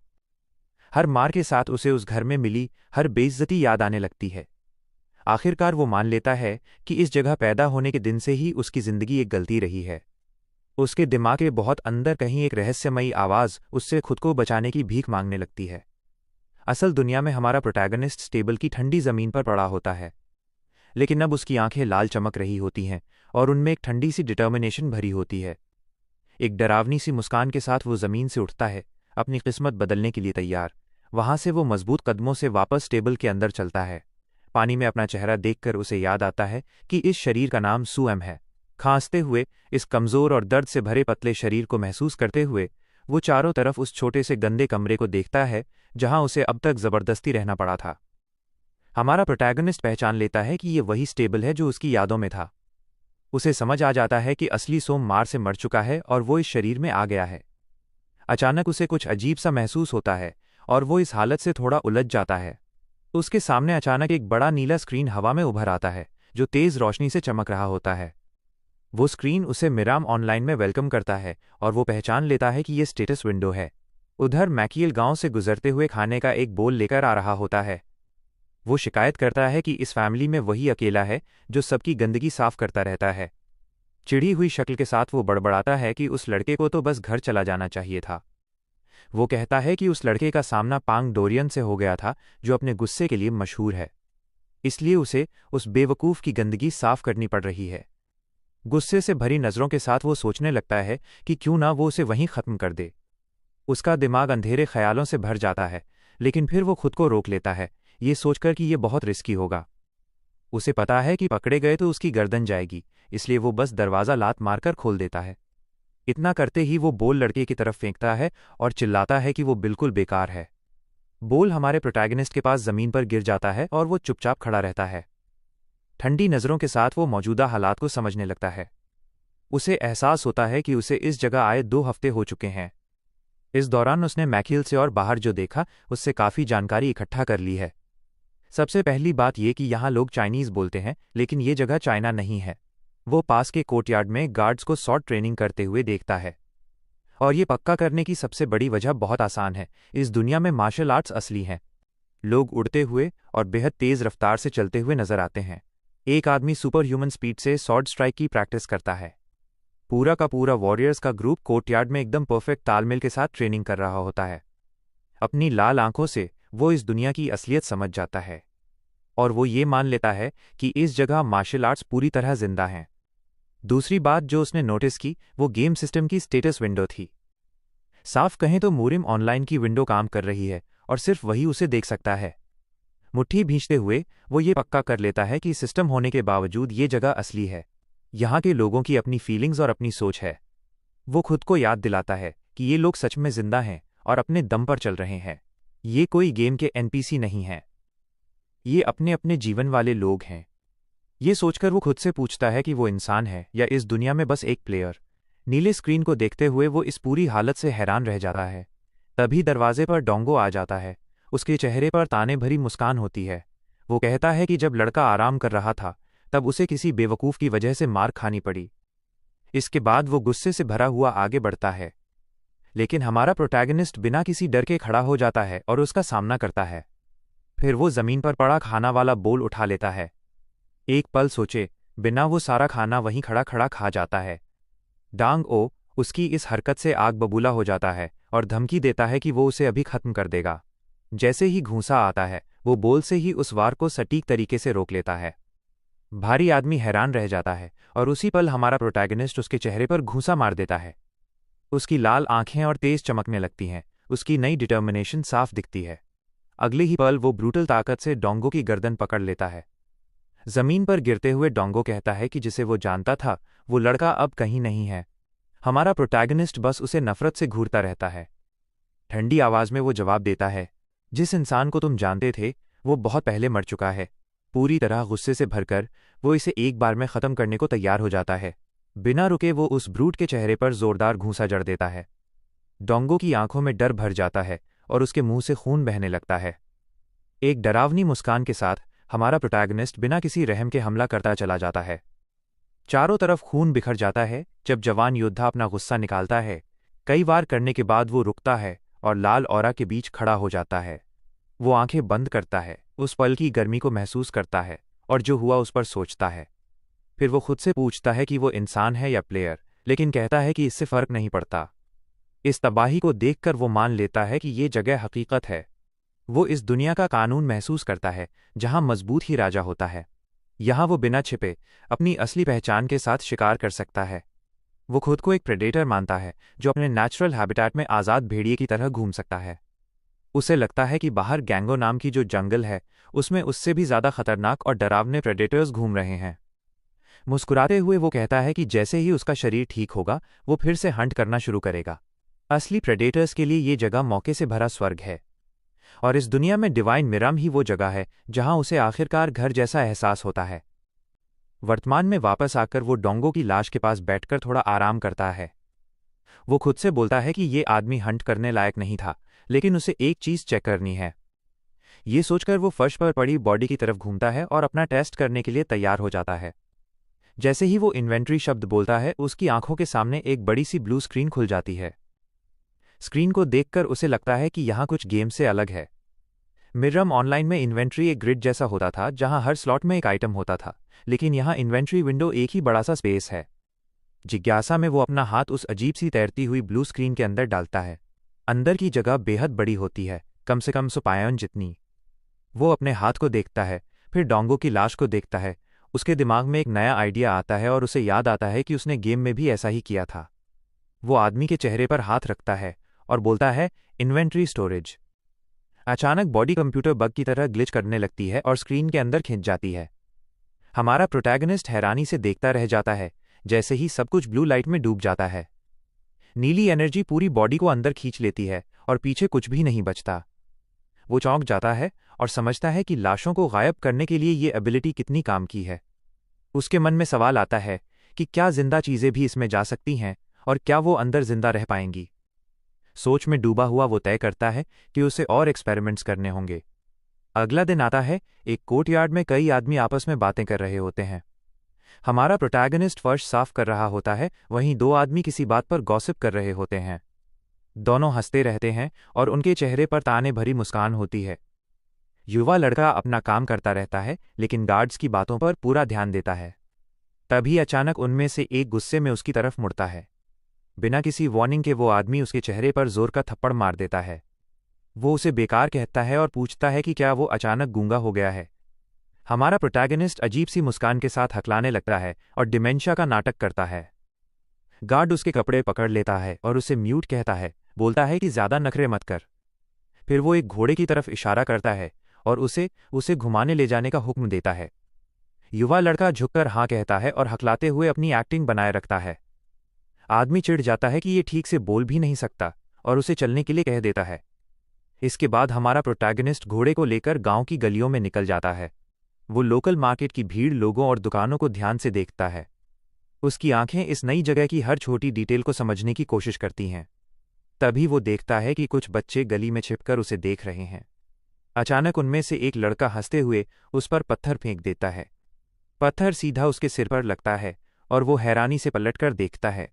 हर मार के साथ उसे उस घर में मिली हर बेइज्जती याद आने लगती है। आखिरकार वो मान लेता है कि इस जगह पैदा होने के दिन से ही उसकी ज़िंदगी एक गलती रही है। उसके दिमाग के बहुत अंदर कहीं एक रहस्यमयी आवाज़ उससे खुद को बचाने की भीख मांगने लगती है। असल दुनिया में हमारा प्रोटैगनिस्ट स्टेबल की ठंडी ज़मीन पर पड़ा होता है, लेकिन अब उसकी आंखें लाल चमक रही होती हैं और उनमें एक ठंडी सी डिटर्मिनेशन भरी होती है। एक डरावनी सी मुस्कान के साथ वो ज़मीन से उठता है, अपनी किस्मत बदलने के लिए तैयार। वहां से वो मजबूत कदमों से वापस टेबल के अंदर चलता है। पानी में अपना चेहरा देखकर उसे याद आता है कि इस शरीर का नाम सुएम है। खांसते हुए, इस कमज़ोर और दर्द से भरे पतले शरीर को महसूस करते हुए, वो चारों तरफ उस छोटे से गंदे कमरे को देखता है जहां उसे अब तक ज़बरदस्ती रहना पड़ा था। हमारा प्रोटैगनिस्ट पहचान लेता है कि ये वही स्टेबल है जो उसकी यादों में था। उसे समझ आ जाता है कि असली सोम मार से मर चुका है और वो इस शरीर में आ गया है। अचानक उसे कुछ अजीब सा महसूस होता है और वो इस हालत से थोड़ा उलझ जाता है। उसके सामने अचानक एक बड़ा नीला स्क्रीन हवा में उभर आता है जो तेज़ रोशनी से चमक रहा होता है। वो स्क्रीन उसे मिराम ऑनलाइन में वेलकम करता है और वो पहचान लेता है कि ये स्टेटस विंडो है। उधर मैकियल गांव से गुजरते हुए खाने का एक बोल लेकर आ रहा होता है। वो शिकायत करता है कि इस फैमिली में वही अकेला है जो सबकी गंदगी साफ करता रहता है। चिढ़ी हुई शक्ल के साथ वो बड़बड़ाता है कि उस लड़के को तो बस घर चला जाना चाहिए था। वो कहता है कि उस लड़के का सामना पांग डोरियन से हो गया था जो अपने गुस्से के लिए मशहूर है, इसलिए उसे उस बेवकूफ़ की गंदगी साफ करनी पड़ रही है। गुस्से से भरी नज़रों के साथ वो सोचने लगता है कि क्यों ना वो उसे वहीं ख़त्म कर दे। उसका दिमाग अंधेरे ख्यालों से भर जाता है, लेकिन फिर वो खुद को रोक लेता है, ये सोचकर कि ये बहुत रिस्की होगा। उसे पता है कि पकड़े गए तो उसकी गर्दन जाएगी, इसलिए वो बस दरवाज़ा लात मारकर खोल देता है। इतना करते ही वो बोल लड़के की तरफ फेंकता है और चिल्लाता है कि वो बिल्कुल बेकार है। बोल हमारे प्रोटैगनिस्ट के पास ज़मीन पर गिर जाता है और वो चुपचाप खड़ा रहता है। ठंडी नज़रों के साथ वो मौजूदा हालात को समझने लगता है। उसे एहसास होता है कि उसे इस जगह आए 2 हफ्ते हो चुके हैं। इस दौरान उसने मैखिल से और बाहर जो देखा उससे काफ़ी जानकारी इकट्ठा कर ली है। सबसे पहली बात यह कि यहाँ लोग चाइनीज़ बोलते हैं, लेकिन ये जगह चाइना नहीं है। वो पास के कोर्टयार्ड में गार्ड्स को शॉर्ट ट्रेनिंग करते हुए देखता है। और ये पक्का करने की सबसे बड़ी वजह बहुत आसान है, इस दुनिया में मार्शल आर्ट्स असली हैं। लोग उड़ते हुए और बेहद तेज़ रफ्तार से चलते हुए नजर आते हैं। एक आदमी सुपर ह्यूमन स्पीड से स्वॉर्ड स्ट्राइक की प्रैक्टिस करता है। पूरा का पूरा वॉरियर्स का ग्रुप कोर्टयार्ड में एकदम परफेक्ट तालमेल के साथ ट्रेनिंग कर रहा होता है। अपनी लाल आंखों से वो इस दुनिया की असलियत समझ जाता है और वो ये मान लेता है कि इस जगह मार्शल आर्ट्स पूरी तरह जिंदा हैं। दूसरी बात जो उसने नोटिस की वो गेम सिस्टम की स्टेटस विंडो थी। साफ कहें तो मूरिम ऑनलाइन की विंडो काम कर रही है और सिर्फ वही उसे देख सकता है। मुट्ठी भींचते हुए वो ये पक्का कर लेता है कि सिस्टम होने के बावजूद ये जगह असली है। यहाँ के लोगों की अपनी फीलिंग्स और अपनी सोच है। वो खुद को याद दिलाता है कि ये लोग सच में जिंदा हैं और अपने दम पर चल रहे हैं। ये कोई गेम के एनपीसी नहीं हैं। ये अपने अपने जीवन वाले लोग हैं। ये सोचकर वो खुद से पूछता है कि वो इंसान है या इस दुनिया में बस एक प्लेयर। नीले स्क्रीन को देखते हुए वो इस पूरी हालत से हैरान रह जाता है। तभी दरवाजे पर डोंगो आ जाता है। उसके चेहरे पर ताने भरी मुस्कान होती है। वो कहता है कि जब लड़का आराम कर रहा था तब उसे किसी बेवकूफ़ की वजह से मार खानी पड़ी। इसके बाद वो गुस्से से भरा हुआ आगे बढ़ता है, लेकिन हमारा प्रोटैगनिस्ट बिना किसी डर के खड़ा हो जाता है और उसका सामना करता है। फिर वो ज़मीन पर पड़ा खाना वाला बोल उठा लेता है। एक पल सोचे बिना वो सारा खाना वहीं खड़ा खड़ा खा जाता है। डांग ओ उसकी इस हरकत से आग बबूला हो जाता है और धमकी देता है कि वो उसे अभी खत्म कर देगा। जैसे ही घूंसा आता है वो बोल से ही उस वार को सटीक तरीके से रोक लेता है। भारी आदमी हैरान रह जाता है और उसी पल हमारा प्रोटैगनिस्ट उसके चेहरे पर घूंसा मार देता है। उसकी लाल आंखें और तेज चमकने लगती हैं। उसकी नई डिटर्मिनेशन साफ दिखती है। अगले ही पल वो ब्रूटल ताकत से डोंगो की गर्दन पकड़ लेता है। जमीन पर गिरते हुए डोंगो कहता है कि जिसे वो जानता था वो लड़का अब कहीं नहीं है। हमारा प्रोटैगनिस्ट बस उसे नफरत से घूरता रहता है। ठंडी आवाज में वो जवाब देता है, जिस इंसान को तुम जानते थे वो बहुत पहले मर चुका है। पूरी तरह गुस्से से भरकर वो इसे एक बार में ख़त्म करने को तैयार हो जाता है। बिना रुके वो उस ब्रूट के चेहरे पर जोरदार घूंसा जड़ देता है। डोंगो की आंखों में डर भर जाता है और उसके मुंह से खून बहने लगता है। एक डरावनी मुस्कान के साथ हमारा प्रोटैगनिस्ट बिना किसी रहम के हमला करता चला जाता है। चारों तरफ खून बिखर जाता है जब जवान योद्धा अपना गुस्सा निकालता है। कई बार करने के बाद वो रुकता है और लाल ऑरा के बीच खड़ा हो जाता है। वो आंखें बंद करता है, उस पल की गर्मी को महसूस करता है और जो हुआ उस पर सोचता है। फिर वो खुद से पूछता है कि वो इंसान है या प्लेयर, लेकिन कहता है कि इससे फर्क नहीं पड़ता। इस तबाही को देखकर वो मान लेता है कि ये जगह हकीकत है। वो इस दुनिया का कानून महसूस करता है जहां मजबूत ही राजा होता है। यहाँ वो बिना छिपे अपनी असली पहचान के साथ शिकार कर सकता है। वो खुद को एक प्रेडेटर मानता है जो अपने नेचुरल हैबिटेट में आज़ाद भेड़िए की तरह घूम सकता है। उसे लगता है कि बाहर गैंगो नाम की जो जंगल है उसमें उससे भी ज़्यादा खतरनाक और डरावने प्रेडेटर्स घूम रहे हैं। मुस्कुराते हुए वो कहता है कि जैसे ही उसका शरीर ठीक होगा वो फिर से हंट करना शुरू करेगा। असली प्रेडेटर्स के लिए ये जगह मौके से भरा स्वर्ग है और इस दुनिया में डिवाइन मिराम ही वो जगह है जहां उसे आखिरकार घर जैसा एहसास होता है। वर्तमान में वापस आकर वो डोंगो की लाश के पास बैठकर थोड़ा आराम करता है। वो खुद से बोलता है कि ये आदमी हंट करने लायक नहीं था, लेकिन उसे एक चीज़ चेक करनी है। ये सोचकर वो फर्श पर पड़ी बॉडी की तरफ घूमता है और अपना टेस्ट करने के लिए तैयार हो जाता है। जैसे ही वो इन्वेंट्री शब्द बोलता है उसकी आंखों के सामने एक बड़ी सी ब्लू स्क्रीन खुल जाती है। स्क्रीन को देखकर उसे लगता है कि यहाँ कुछ गेम से अलग है। मिरम ऑनलाइन में इन्वेंट्री एक ग्रिड जैसा होता था जहाँ हर स्लॉट में एक आइटम होता था, लेकिन यहाँ इन्वेंट्री विंडो एक ही बड़ा सा स्पेस है। जिज्ञासा में वो अपना हाथ उस अजीब सी तैरती हुई ब्लू स्क्रीन के अंदर डालता है। अंदर की जगह बेहद बड़ी होती है, कम से कम सुपायन जितनी। वो अपने हाथ को देखता है, फिर डोंगो की लाश को देखता है उसके दिमाग में एक नया आइडिया आता है और उसे याद आता है कि उसने गेम में भी ऐसा ही किया था। वो आदमी के चेहरे पर हाथ रखता है और बोलता है, इन्वेंट्री स्टोरेज। अचानक बॉडी कंप्यूटर बग की तरह ग्लिच करने लगती है और स्क्रीन के अंदर खिंच जाती है। हमारा प्रोटैगनिस्ट हैरानी से देखता रह जाता है, जैसे ही सब कुछ ब्लू लाइट में डूब जाता है। नीली एनर्जी पूरी बॉडी को अंदर खींच लेती है और पीछे कुछ भी नहीं बचता। वो चौंक जाता है और समझता है कि लाशों को गायब करने के लिए ये एबिलिटी कितनी काम की है। उसके मन में सवाल आता है कि क्या जिंदा चीजें भी इसमें जा सकती हैं और क्या वो अंदर जिंदा रह पाएंगी। सोच में डूबा हुआ वो तय करता है कि उसे और एक्सपेरिमेंट्स करने होंगे। अगला दिन आता है। एक कोर्टयार्ड में कई आदमी आपस में बातें कर रहे होते हैं। हमारा प्रोटैगनिस्ट फर्श साफ कर रहा होता है, वहीं दो आदमी किसी बात पर गॉसिप कर रहे होते हैं। दोनों हंसते रहते हैं और उनके चेहरे पर ताने भरी मुस्कान होती है। युवा लड़का अपना काम करता रहता है, लेकिन गार्ड्स की बातों पर पूरा ध्यान देता है। तभी अचानक उनमें से एक गुस्से में उसकी तरफ मुड़ता है। बिना किसी वार्निंग के वो आदमी उसके चेहरे पर जोर का थप्पड़ मार देता है। वो उसे बेकार कहता है और पूछता है कि क्या वो अचानक गूंगा हो गया है। हमारा प्रोटैगनिस्ट अजीब सी मुस्कान के साथ हकलाने लगता है और डिमेंशिया का नाटक करता है। गार्ड उसके कपड़े पकड़ लेता है और उसे म्यूट कहता है, बोलता है कि ज्यादा नखरे मत कर। फिर वो एक घोड़े की तरफ इशारा करता है और उसे घुमाने ले जाने का हुक्म देता है। युवा लड़का झुककर हाँ कहता है और हकलाते हुए अपनी एक्टिंग बनाए रखता है। आदमी चिढ़ जाता है कि ये ठीक से बोल भी नहीं सकता और उसे चलने के लिए कह देता है। इसके बाद हमारा प्रोटैगनिस्ट घोड़े को लेकर गांव की गलियों में निकल जाता है। वो लोकल मार्केट की भीड़, लोगों और दुकानों को ध्यान से देखता है। उसकी आंखें इस नई जगह की हर छोटी डिटेल को समझने की कोशिश करती हैं। तभी वो देखता है कि कुछ बच्चे गली में छिपकर उसे देख रहे हैं। अचानक उनमें से एक लड़का हंसते हुए उस पर पत्थर फेंक देता है। पत्थर सीधा उसके सिर पर लगता है और वो हैरानी से पलटकर देखता है।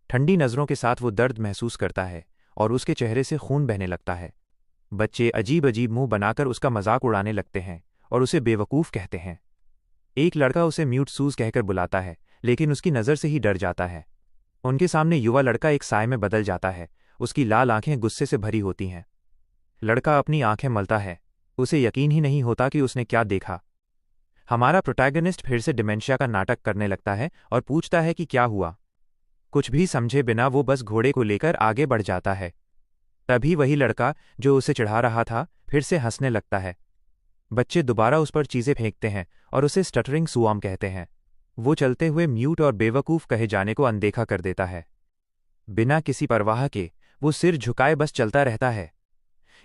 ठंडी नज़रों के साथ वो दर्द महसूस करता है और उसके चेहरे से खून बहने लगता है। बच्चे अजीब अजीब मुंह बनाकर उसका मजाक उड़ाने लगते हैं और उसे बेवकूफ़ कहते हैं। एक लड़का उसे म्यूट सूज कहकर बुलाता है, लेकिन उसकी नज़र से ही डर जाता है। उनके सामने युवा लड़का एक साय में बदल जाता है। उसकी लाल आंखें गुस्से से भरी होती हैं। लड़का अपनी आंखें मलता है। उसे यकीन ही नहीं होता कि उसने क्या देखा। हमारा प्रोटैगनिस्ट फिर से डिमेंशिया का नाटक करने लगता है और पूछता है कि क्या हुआ। कुछ भी समझे बिना वो बस घोड़े को लेकर आगे बढ़ जाता है। तभी वही लड़का जो उसे चढ़ा रहा था फिर से हंसने लगता है। बच्चे दोबारा उस पर चीज़ें फेंकते हैं और उसे स्टटरिंग सुआम कहते हैं। वो चलते हुए म्यूट और बेवकूफ़ कहे जाने को अनदेखा कर देता है। बिना किसी परवाह के वो सिर झुकाए बस चलता रहता है।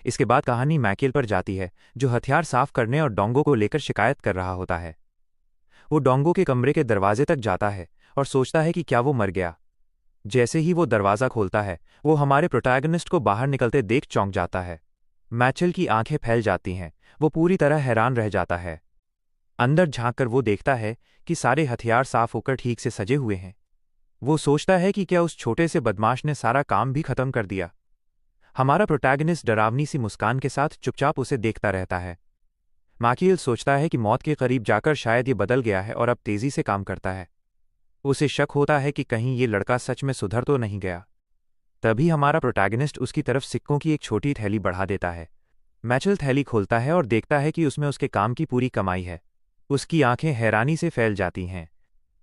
इसके बाद कहानी मैकेल पर जाती है, जो हथियार साफ करने और डोंगो को लेकर शिकायत कर रहा होता है। वो डोंगो के कमरे के दरवाजे तक जाता है और सोचता है कि क्या वो मर गया। जैसे ही वो दरवाज़ा खोलता है, वो हमारे प्रोटैगनिस्ट को बाहर निकलते देख चौंक जाता है। मैचेल की आंखें फैल जाती हैं। वो पूरी तरह हैरान रह जाता है। अंदर झांककर वो देखता है कि सारे हथियार साफ होकर ठीक से सजे हुए हैं। वो सोचता है कि क्या उस छोटे से बदमाश ने सारा काम भी खत्म कर दिया। हमारा प्रोटैगनिस्ट डरावनी सी मुस्कान के साथ चुपचाप उसे देखता रहता है। माकियल सोचता है कि मौत के करीब जाकर शायद ये बदल गया है और अब तेजी से काम करता है। उसे शक होता है कि कहीं ये लड़का सच में सुधर तो नहीं गया। तभी हमारा प्रोटैगनिस्ट उसकी तरफ सिक्कों की एक छोटी थैली बढ़ा देता है। मैचेल थैली खोलता है और देखता है कि उसमें उसके काम की पूरी कमाई है। उसकी आंखें हैरानी से फैल जाती हैं।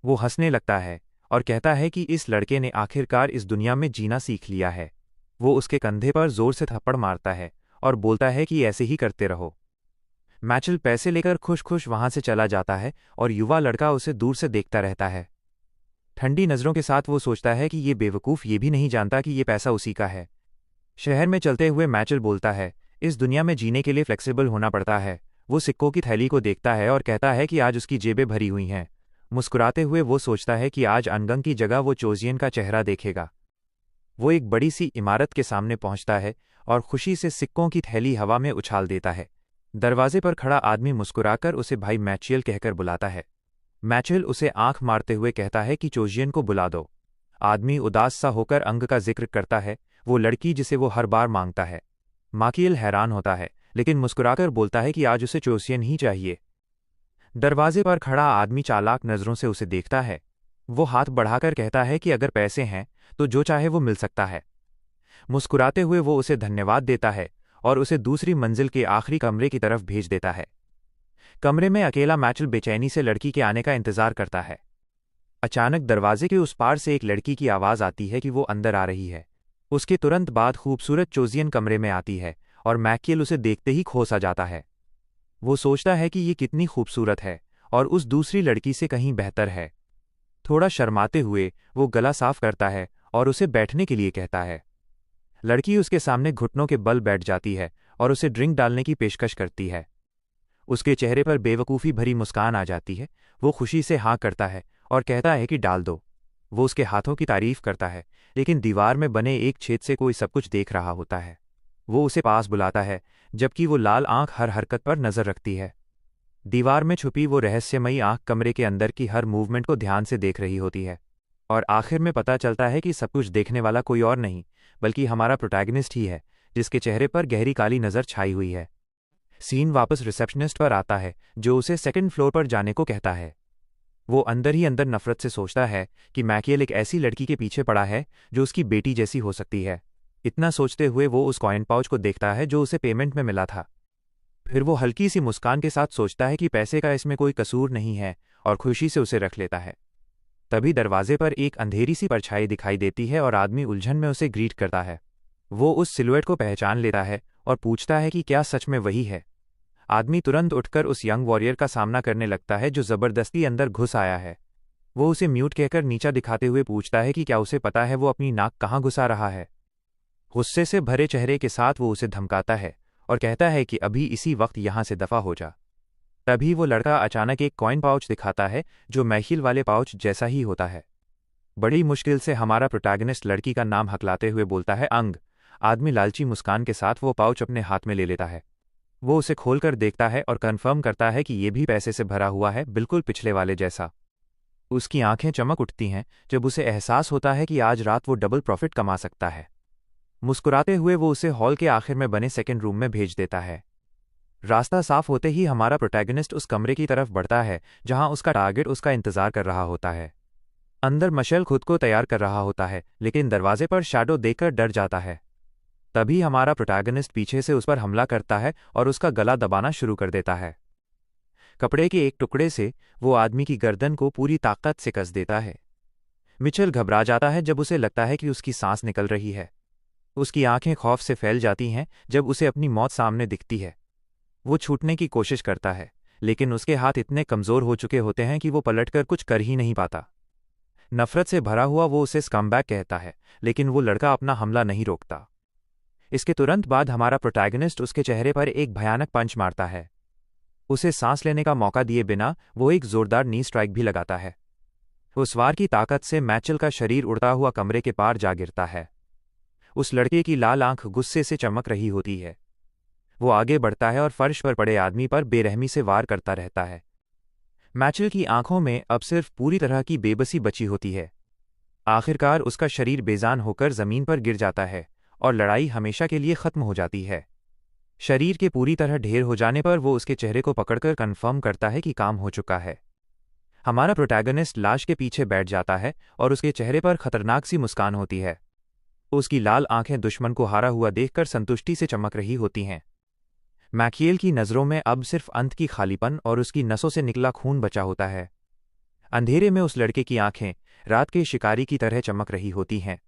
वो हंसने लगता है और कहता है कि इस लड़के ने आखिरकार इस दुनिया में जीना सीख लिया है। वो उसके कंधे पर जोर से थप्पड़ मारता है और बोलता है कि ऐसे ही करते रहो। मैचेल पैसे लेकर खुश खुश वहां से चला जाता है और युवा लड़का उसे दूर से देखता रहता है। ठंडी नज़रों के साथ वो सोचता है कि ये बेवकूफ़ ये भी नहीं जानता कि ये पैसा उसी का है। शहर में चलते हुए मैचेल बोलता है, इस दुनिया में जीने के लिए फ्लेक्सिबल होना पड़ता है। वो सिक्कों की थैली को देखता है और कहता है कि आज उसकी जेबें भरी हुई हैं। मुस्कुराते हुए वो सोचता है कि आज अनगंग की जगह वो चोजियन का चेहरा देखेगा। वो एक बड़ी सी इमारत के सामने पहुंचता है और खुशी से सिक्कों की थैली हवा में उछाल देता है। दरवाजे पर खड़ा आदमी मुस्कुराकर उसे भाई मैचेल कहकर बुलाता है। मैचेल उसे आंख मारते हुए कहता है कि चोजियन को बुला दो। आदमी उदास सा होकर अंग का जिक्र करता है, वो लड़की जिसे वो हर बार मांगता है। माकियल हैरान होता है, लेकिन मुस्कुराकर बोलता है कि आज उसे चोजियन ही चाहिए। दरवाजे पर खड़ा आदमी चालाक नज़रों से उसे देखता है। वो हाथ बढ़ाकर कहता है कि अगर पैसे हैं तो जो चाहे वो मिल सकता है। मुस्कुराते हुए वो उसे धन्यवाद देता है और उसे दूसरी मंजिल के आखिरी कमरे की तरफ भेज देता है। कमरे में अकेला मैचल बेचैनी से लड़की के आने का इंतजार करता है। अचानक दरवाजे के उस पार से एक लड़की की आवाज़ आती है कि वो अंदर आ रही है। उसके तुरंत बाद खूबसूरत चोजियन कमरे में आती है और मैकेल उसे देखते ही खो सा जाता है। वो सोचता है कि ये कितनी खूबसूरत है और उस दूसरी लड़की से कहीं बेहतर है। थोड़ा शर्माते हुए वो गला साफ करता है और उसे बैठने के लिए कहता है। लड़की उसके सामने घुटनों के बल बैठ जाती है और उसे ड्रिंक डालने की पेशकश करती है। उसके चेहरे पर बेवकूफ़ी भरी मुस्कान आ जाती है। वो खुशी से हाँ करता है और कहता है कि डाल दो। वो उसके हाथों की तारीफ करता है, लेकिन दीवार में बने एक छेद से कोई सब कुछ देख रहा होता है। वो उसे पास बुलाता है, जबकि वो लाल आंख हर हरकत पर नज़र रखती है। दीवार में छुपी वो रहस्यमयी आंख कमरे के अंदर की हर मूवमेंट को ध्यान से देख रही होती है। और आखिर में पता चलता है कि सब कुछ देखने वाला कोई और नहीं, बल्कि हमारा प्रोटैगनिस्ट ही है, जिसके चेहरे पर गहरी काली नज़र छाई हुई है। सीन वापस रिसेप्शनिस्ट पर आता है, जो उसे सेकंड फ्लोर पर जाने को कहता है। वो अंदर ही अंदर नफरत से सोचता है कि मैकेल एक ऐसी लड़की के पीछे पड़ा है जो उसकी बेटी जैसी हो सकती है। इतना सोचते हुए वो उस कॉइन पाउच को देखता है जो उसे पेमेंट में मिला था। फिर वो हल्की सी मुस्कान के साथ सोचता है कि पैसे का इसमें कोई कसूर नहीं है और खुशी से उसे रख लेता है। तभी दरवाजे पर एक अंधेरी सी परछाई दिखाई देती है और आदमी उलझन में उसे ग्रीट करता है। वो उस सिलुएट को पहचान लेता है और पूछता है कि क्या सच में वही है। आदमी तुरंत उठकर उस यंग वॉरियर का सामना करने लगता है जो ज़बरदस्ती अंदर घुस आया है। वो उसे म्यूट कहकर नीचा दिखाते हुए पूछता है कि क्या उसे पता है वो अपनी नाक कहाँ घुसा रहा है। गुस्से से भरे चेहरे के साथ वो उसे धमकाता है और कहता है कि अभी इसी वक्त यहाँ से दफा हो जा। तभी वो लड़का अचानक एक कॉइन पाउच दिखाता है जो मैखिल वाले पाउच जैसा ही होता है। बड़ी मुश्किल से हमारा प्रोटैगनिस्ट लड़की का नाम हकलाते हुए बोलता है, अंग। आदमी लालची मुस्कान के साथ वो पाउच अपने हाथ में ले लेता है। वो उसे खोलकर देखता है और कंफर्म करता है कि ये भी पैसे से भरा हुआ है, बिल्कुल पिछले वाले जैसा। उसकी आंखें चमक उठती हैं जब उसे एहसास होता है कि आज रात वो डबल प्रॉफिट कमा सकता है। मुस्कुराते हुए वो उसे हॉल के आखिर में बने सेकंड रूम में भेज देता है। रास्ता साफ होते ही हमारा प्रोटैगनिस्ट उस कमरे की तरफ बढ़ता है जहां उसका टारगेट उसका इंतजार कर रहा होता है। अंदर मशल खुद को तैयार कर रहा होता है, लेकिन दरवाजे पर शैडो देखकर डर जाता है। तभी हमारा प्रोटैगनिस्ट पीछे से उस पर हमला करता है और उसका गला दबाना शुरू कर देता है। कपड़े के एक टुकड़े से वो आदमी की गर्दन को पूरी ताकत से कस देता है। मिचेल घबरा जाता है जब उसे लगता है कि उसकी सांस निकल रही है। उसकी आंखें खौफ से फैल जाती हैं जब उसे अपनी मौत सामने दिखती है। वो छूटने की कोशिश करता है, लेकिन उसके हाथ इतने कमज़ोर हो चुके होते हैं कि वो पलटकर कुछ कर ही नहीं पाता। नफरत से भरा हुआ वो उसे स्कमबैग कहता है, लेकिन वो लड़का अपना हमला नहीं रोकता। इसके तुरंत बाद हमारा प्रोटैगनिस्ट उसके चेहरे पर एक भयानक पंच मारता है। उसे सांस लेने का मौका दिए बिना वो एक जोरदार नी स्ट्राइक भी लगाता है। उस वार की ताकत से मैचल का शरीर उड़ता हुआ कमरे के पार जा गिरता है। उस लड़के की लाल आंख गुस्से से चमक रही होती है। वो आगे बढ़ता है और फर्श पर पड़े आदमी पर बेरहमी से वार करता रहता है। मैचल की आंखों में अब सिर्फ पूरी तरह की बेबसी बची होती है। आखिरकार उसका शरीर बेजान होकर जमीन पर गिर जाता है और लड़ाई हमेशा के लिए खत्म हो जाती है। शरीर के पूरी तरह ढेर हो जाने पर वो उसके चेहरे को पकड़कर कंफर्म करता है कि काम हो चुका है। हमारा प्रोटैगनिस्ट लाश के पीछे बैठ जाता है और उसके चेहरे पर खतरनाक सी मुस्कान होती है। उसकी लाल आंखें दुश्मन को हारा हुआ देखकर संतुष्टि से चमक रही होती हैं। मैकेल की नज़रों में अब सिर्फ अंत की खालीपन और उसकी नसों से निकला खून बचा होता है। अंधेरे में उस लड़के की आंखें रात के शिकारी की तरह चमक रही होती हैं।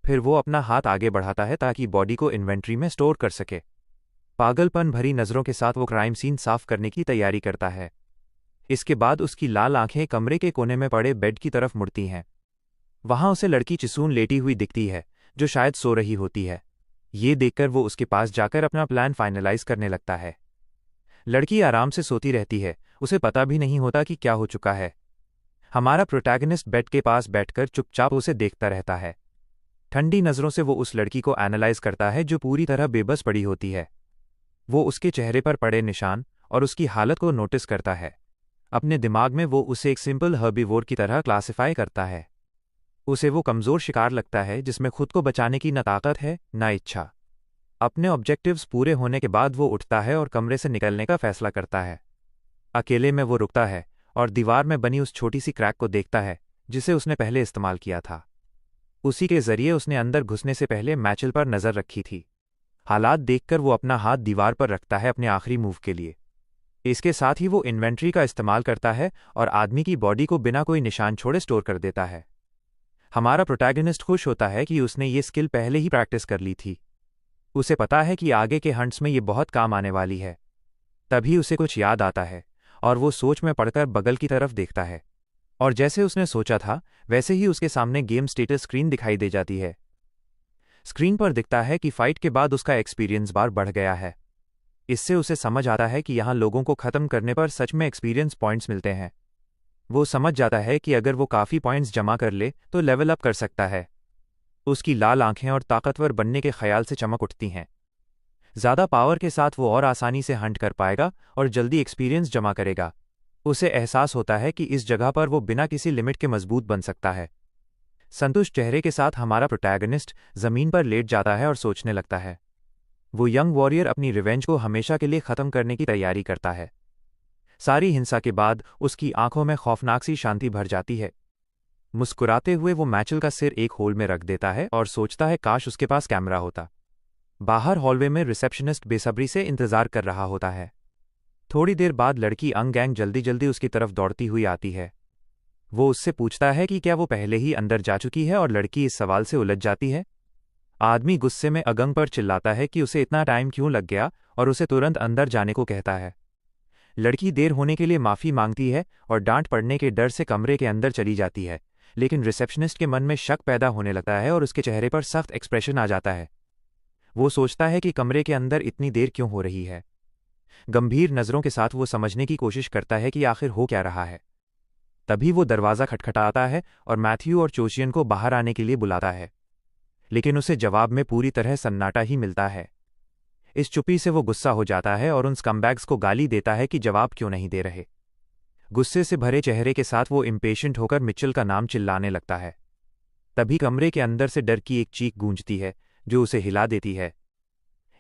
फिर वो अपना हाथ आगे बढ़ाता है ताकि बॉडी को इन्वेंट्री में स्टोर कर सके। पागलपन भरी नज़रों के साथ वो क्राइम सीन साफ करने की तैयारी करता है। इसके बाद उसकी लाल आंखें कमरे के कोने में पड़े बेड की तरफ मुड़ती हैं। वहां उसे लड़की चिसून लेटी हुई दिखती है, जो शायद सो रही होती है। ये देखकर वो उसके पास जाकर अपना प्लान फाइनलाइज करने लगता है। लड़की आराम से सोती रहती है, उसे पता भी नहीं होता कि क्या हो चुका है। हमारा प्रोटैगनिस्ट बेड के पास बैठकर चुपचाप उसे देखता रहता है। ठंडी नज़रों से वो उस लड़की को एनालाइज करता है जो पूरी तरह बेबस पड़ी होती है। वो उसके चेहरे पर पड़े निशान और उसकी हालत को नोटिस करता है। अपने दिमाग में वो उसे एक सिंपल हर्बीवोर की तरह क्लासिफाई करता है। उसे वो कमज़ोर शिकार लगता है जिसमें खुद को बचाने की न ताकत है न इच्छा। अपने ऑब्जेक्टिव्स पूरे होने के बाद वो उठता है और कमरे से निकलने का फैसला करता है। अकेले में वो रुकता है और दीवार में बनी उस छोटी सी क्रैक को देखता है जिसे उसने पहले इस्तेमाल किया था। उसी के जरिए उसने अंदर घुसने से पहले मैचल पर नज़र रखी थी। हालात देखकर वो अपना हाथ दीवार पर रखता है अपने आखिरी मूव के लिए। इसके साथ ही वो इन्वेंट्री का इस्तेमाल करता है और आदमी की बॉडी को बिना कोई निशान छोड़े स्टोर कर देता है। हमारा प्रोटैगनिस्ट खुश होता है कि उसने ये स्किल पहले ही प्रैक्टिस कर ली थी। उसे पता है कि आगे के हंट्स में ये बहुत काम आने वाली है। तभी उसे कुछ याद आता है और वो सोच में पड़कर बगल की तरफ देखता है, और जैसे उसने सोचा था वैसे ही उसके सामने गेम स्टेटस स्क्रीन दिखाई दे जाती है। स्क्रीन पर दिखता है कि फाइट के बाद उसका एक्सपीरियंस बार बढ़ गया है। इससे उसे समझ आता है कि यहाँ लोगों को खत्म करने पर सच में एक्सपीरियंस पॉइंट्स मिलते हैं। वो समझ जाता है कि अगर वो काफ़ी पॉइंट्स जमा कर ले तो लेवल अप कर सकता है। उसकी लाल आंखें और ताकतवर बनने के ख्याल से चमक उठती हैं। ज़्यादा पावर के साथ वो और आसानी से हंट कर पाएगा और जल्दी एक्सपीरियंस जमा करेगा। उसे एहसास होता है कि इस जगह पर वो बिना किसी लिमिट के मजबूत बन सकता है। संतुष्ट चेहरे के साथ हमारा प्रोटैगनिस्ट ज़मीन पर लेट जाता है और सोचने लगता है। वो यंग वॉरियर अपनी रिवेंज को हमेशा के लिए ख़त्म करने की तैयारी करता है। सारी हिंसा के बाद उसकी आंखों में खौफनाक सी शांति भर जाती है। मुस्कुराते हुए वो मैचल का सिर एक होल में रख देता है और सोचता है काश उसके पास कैमरा होता। बाहर हॉलवे में रिसेप्शनिस्ट बेसब्री से इंतजार कर रहा होता है। थोड़ी देर बाद लड़की अंग गैंग जल्दी जल्दी उसकी तरफ दौड़ती हुई आती है। वो उससे पूछता है कि क्या वो पहले ही अंदर जा चुकी है, और लड़की इस सवाल से उलझ जाती है। आदमी गुस्से में अगंग पर चिल्लाता है कि उसे इतना टाइम क्यों लग गया और उसे तुरंत अंदर जाने को कहता है। लड़की देर होने के लिए माफ़ी मांगती है और डांट पड़ने के डर से कमरे के अंदर चली जाती है, लेकिन रिसेप्शनिस्ट के मन में शक पैदा होने लगता है और उसके चेहरे पर सख्त एक्सप्रेशन आ जाता है। वो सोचता है कि कमरे के अंदर इतनी देर क्यों हो रही है। गंभीर नज़रों के साथ वो समझने की कोशिश करता है कि आखिर हो क्या रहा है। तभी वो दरवाज़ा खटखटाता है और मैथ्यू और चोशियन को बाहर आने के लिए बुलाता है, लेकिन उसे जवाब में पूरी तरह सन्नाटा ही मिलता है। इस चुप्पी से वो गुस्सा हो जाता है और उन स्कमबैग्स को गाली देता है कि जवाब क्यों नहीं दे रहे। गुस्से से भरे चेहरे के साथ वो इम्पेशेंट होकर मिचेल का नाम चिल्लाने लगता है। तभी कमरे के अंदर से डर की एक चीख गूंजती है जो उसे हिला देती है।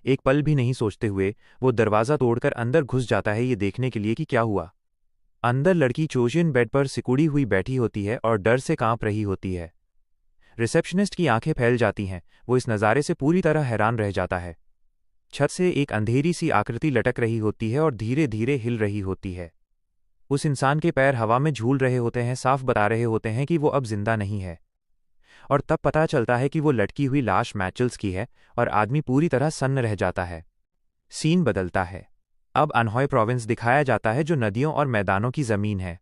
एक पल भी नहीं सोचते हुए वो दरवाज़ा तोड़कर अंदर घुस जाता है, ये देखने के लिए कि क्या हुआ। अंदर लड़की चोशियन बेड पर सिकुड़ी हुई बैठी होती है और डर से कांप रही होती है। रिसेप्शनिस्ट की आंखें फैल जाती हैं। वो इस नज़ारे से पूरी तरह हैरान रह जाता है। छत से एक अंधेरी सी आकृति लटक रही होती है और धीरे धीरे हिल रही होती है। उस इंसान के पैर हवा में झूल रहे होते हैं, साफ बता रहे होते हैं कि वो अब जिंदा नहीं है। और तब पता चलता है कि वो लटकी हुई लाश मैचल्स की है और आदमी पूरी तरह सन्न रह जाता है। सीन बदलता है। अब अनहॉय प्रोविंस दिखाया जाता है जो नदियों और मैदानों की ज़मीन है।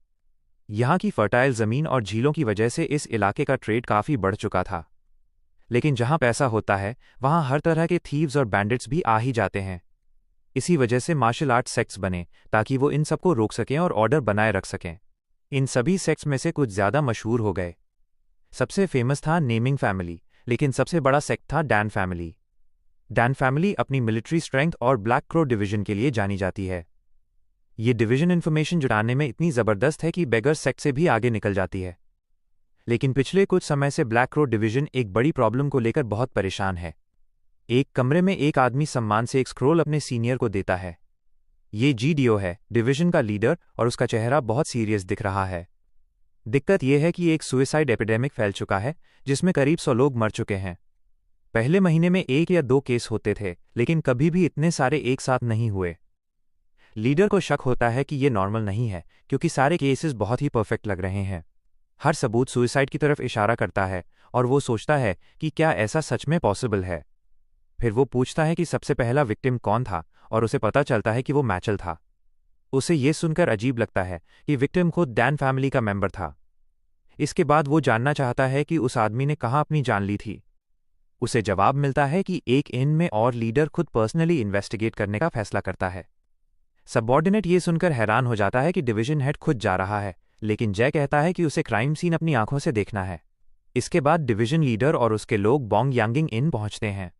यहाँ की फर्टाइल ज़मीन और झीलों की वजह से इस इलाके का ट्रेड काफ़ी बढ़ चुका था। लेकिन जहाँ पैसा होता है वहाँ हर तरह के थीव्स और बैंडिट्स भी आ ही जाते हैं। इसी वजह से मार्शल आर्ट सेक्ट्स बने ताकि वो इन सबको रोक सकें और ऑर्डर बनाए रख सकें। इन सभी सेक्ट्स में से कुछ ज़्यादा मशहूर हो गए। सबसे फेमस था नेमिंग फैमिली, लेकिन सबसे बड़ा सेक्ट था डैन फैमिली। डैन फैमिली अपनी मिलिट्री स्ट्रेंथ और ब्लैक क्रो डिवीजन के लिए जानी जाती है। ये डिवीजन इन्फॉर्मेशन जुटाने में इतनी ज़बरदस्त है कि बेगर सेक्ट से भी आगे निकल जाती है। लेकिन पिछले कुछ समय से ब्लैक क्रो डिवीजन एक बड़ी प्रॉब्लम को लेकर बहुत परेशान है। एक कमरे में एक आदमी सम्मान से एक स्क्रोल अपने सीनियर को देता है। ये जीडीओ है, डिवीजन का लीडर, और उसका चेहरा बहुत सीरियस दिख रहा है। दिक्कत यह है कि एक सुइसाइड एपिडेमिक फैल चुका है जिसमें करीब 100 लोग मर चुके हैं। पहले महीने में 1 या 2 केस होते थे, लेकिन कभी भी इतने सारे एक साथ नहीं हुए। लीडर को शक होता है कि ये नॉर्मल नहीं है, क्योंकि सारे केसेस बहुत ही परफेक्ट लग रहे हैं। हर सबूत सुइसाइड की तरफ इशारा करता है और वो सोचता है कि क्या ऐसा सच में पॉसिबल है। फिर वो पूछता है कि सबसे पहला विक्टिम कौन था, और उसे पता चलता है कि वो मैचल था। उसे ये सुनकर अजीब लगता है कि विक्टिम खुद डैन फैमिली का मेंबर था। इसके बाद वो जानना चाहता है कि उस आदमी ने कहाँ अपनी जान ली थी। उसे जवाब मिलता है कि एक इन में और लीडर खुद पर्सनली इन्वेस्टिगेट करने का फैसला करता है। सबऑर्डिनेट ये सुनकर हैरान हो जाता है कि डिवीजन हेड खुद जा रहा है, लेकिन जय कहता है कि उसे क्राइम सीन अपनी आंखों से देखना है। इसके बाद डिवीजन लीडर और उसके लोग बोंग यांगिंग इन पहुंचते हैं।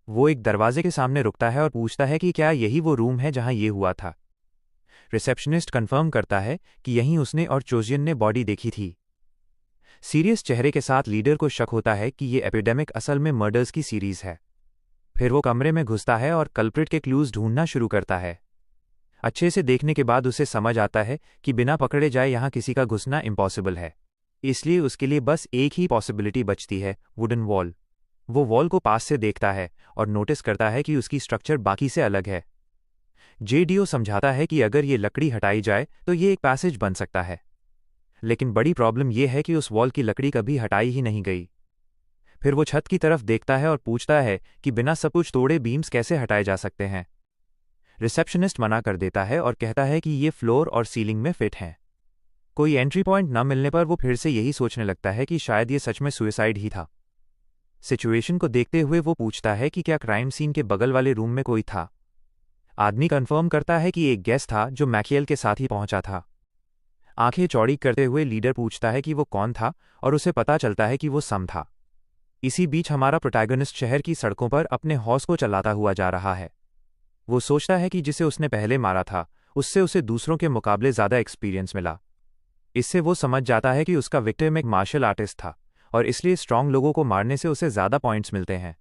वो एक दरवाजे के सामने रुकता है और पूछता है कि क्या यही वो रूम है जहां ये हुआ था। रिसेप्शनिस्ट कंफर्म करता है कि यहीं उसने और चोजियन ने बॉडी देखी थी। सीरियस चेहरे के साथ लीडर को शक होता है कि ये एपिडेमिक असल में मर्डर्स की सीरीज है। फिर वो कमरे में घुसता है और कल्प्रिट के क्लूज ढूंढना शुरू करता है। अच्छे से देखने के बाद उसे समझ आता है कि बिना पकड़े जाए यहाँ किसी का घुसना इम्पॉसिबल है। इसलिए उसके लिए बस एक ही पॉसिबिलिटी बचती है, वुडन वॉल। वो वॉल को पास से देखता है और नोटिस करता है कि उसकी स्ट्रक्चर बाकी से अलग है। जेडीओ समझाता है कि अगर ये लकड़ी हटाई जाए तो ये एक पैसेज बन सकता है, लेकिन बड़ी प्रॉब्लम ये है कि उस वॉल की लकड़ी कभी हटाई ही नहीं गई। फिर वो छत की तरफ देखता है और पूछता है कि बिना सब कुछ तोड़े बीम्स कैसे हटाए जा सकते हैं। रिसेप्शनिस्ट मना कर देता है और कहता है कि ये फ्लोर और सीलिंग में फिट हैं। कोई एंट्री पॉइंट न मिलने पर वो फिर से यही सोचने लगता है कि शायद ये सच में सुसाइड ही था। सिचुएशन को देखते हुए वो पूछता है कि क्या क्राइम सीन के बगल वाले रूम में कोई था। आदमी कंफर्म करता है कि एक गेस्ट था जो मैकियल के साथ ही पहुंचा था। आंखें चौड़ी करते हुए लीडर पूछता है कि वो कौन था और उसे पता चलता है कि वो सम था। इसी बीच हमारा प्रोटैगनिस्ट शहर की सड़कों पर अपने हॉर्स को चलाता हुआ जा रहा है। वो सोचता है कि जिसे उसने पहले मारा था उससे उसे दूसरों के मुकाबले ज़्यादा एक्सपीरियंस मिला। इससे वो समझ जाता है कि उसका विक्टिम एक मार्शल आर्टिस्ट था और इसलिए स्ट्रांग लोगों को मारने से उसे ज़्यादा पॉइंट्स मिलते हैं।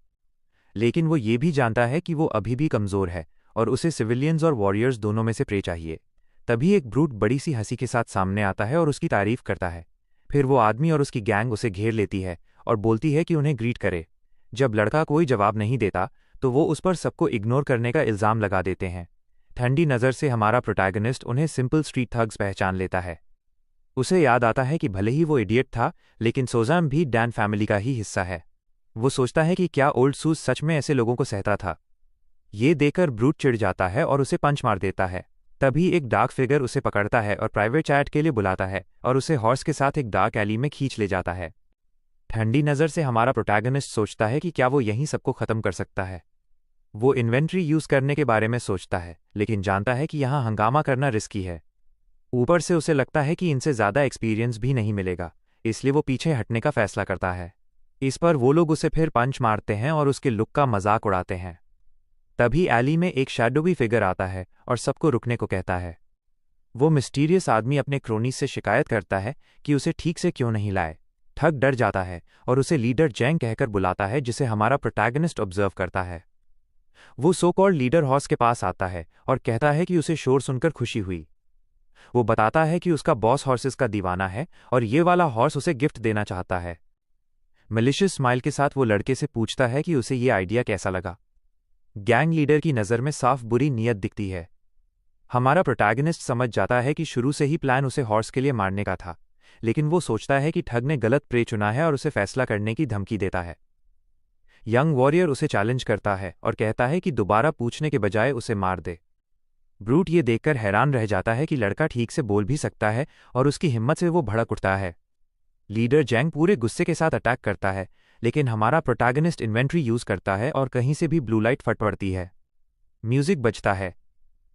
लेकिन वो ये भी जानता है कि वो अभी भी कमज़ोर है और उसे सिविलियंस और वॉरियर्स दोनों में से प्रे चाहिए। तभी एक ब्रूट बड़ी सी हंसी के साथ सामने आता है और उसकी तारीफ करता है। फिर वो आदमी और उसकी गैंग उसे घेर लेती है और बोलती है कि उन्हें ग्रीट करे। जब लड़का कोई जवाब नहीं देता तो वो उस पर सबको इग्नोर करने का इल्ज़ाम लगा देते हैं। ठंडी नज़र से हमारा प्रोटैगनिस्ट उन्हें सिंपल स्ट्रीट थग्स पहचान लेता है। उसे याद आता है कि भले ही वो इडियट था लेकिन सोजाम भी डैन फैमिली का ही हिस्सा है। वो सोचता है कि क्या ओल्ड सूज सच में ऐसे लोगों को सहता था। ये देखकर ब्रूट चिढ़ जाता है और उसे पंच मार देता है। तभी एक डार्क फिगर उसे पकड़ता है और प्राइवेट चैट के लिए बुलाता है और उसे हॉर्स के साथ एक डार्क एली में खींच ले जाता है। ठंडी नज़र से हमारा प्रोटैगनिस्ट सोचता है कि क्या वो यहीं सबको ख़त्म कर सकता है। वो इन्वेंट्री यूज़ करने के बारे में सोचता है लेकिन जानता है कि यहाँ हंगामा करना रिस्की है। ऊपर से उसे लगता है कि इनसे ज़्यादा एक्सपीरियंस भी नहीं मिलेगा, इसलिए वो पीछे हटने का फैसला करता है। इस पर वो लोग उसे फिर पंच मारते हैं और उसके लुक का मजाक उड़ाते हैं। तभी एली में एक शैडोवी फिगर आता है और सबको रुकने को कहता है। वो मिस्टीरियस आदमी अपने क्रोनी से शिकायत करता है कि उसे ठीक से क्यों नहीं लाए। ठग डर जाता है और उसे लीडर जैंग कहकर बुलाता है जिसे हमारा प्रोटैगनिस्ट ऑब्जर्व करता है। वो सो कॉल्ड लीडर हॉर्स के पास आता है और कहता है कि उसे शोर सुनकर खुशी हुई। वो बताता है कि उसका बॉस हॉर्सेस का दीवाना है और ये वाला हॉर्स उसे गिफ्ट देना चाहता है। मलिशियस स्माइल के साथ वो लड़के से पूछता है कि उसे ये आइडिया कैसा लगा। गैंग लीडर की नज़र में साफ बुरी नीयत दिखती है। हमारा प्रोटैगनिस्ट समझ जाता है कि शुरू से ही प्लान उसे हॉर्स के लिए मारने का था, लेकिन वो सोचता है कि ठग ने गलत प्रे चुना है और उसे फैसला करने की धमकी देता है। यंग वॉरियर उसे चैलेंज करता है और कहता है कि दोबारा पूछने के बजाय उसे मार दे। ब्रूट ये देखकर हैरान रह जाता है कि लड़का ठीक से बोल भी सकता है और उसकी हिम्मत से वो भड़क उठता है। लीडर जैंग पूरे गुस्से के साथ अटैक करता है, लेकिन हमारा प्रोटैगनिस्ट इन्वेंट्री यूज़ करता है और कहीं से भी ब्लू लाइट फट पड़ती है। म्यूजिक बजता है।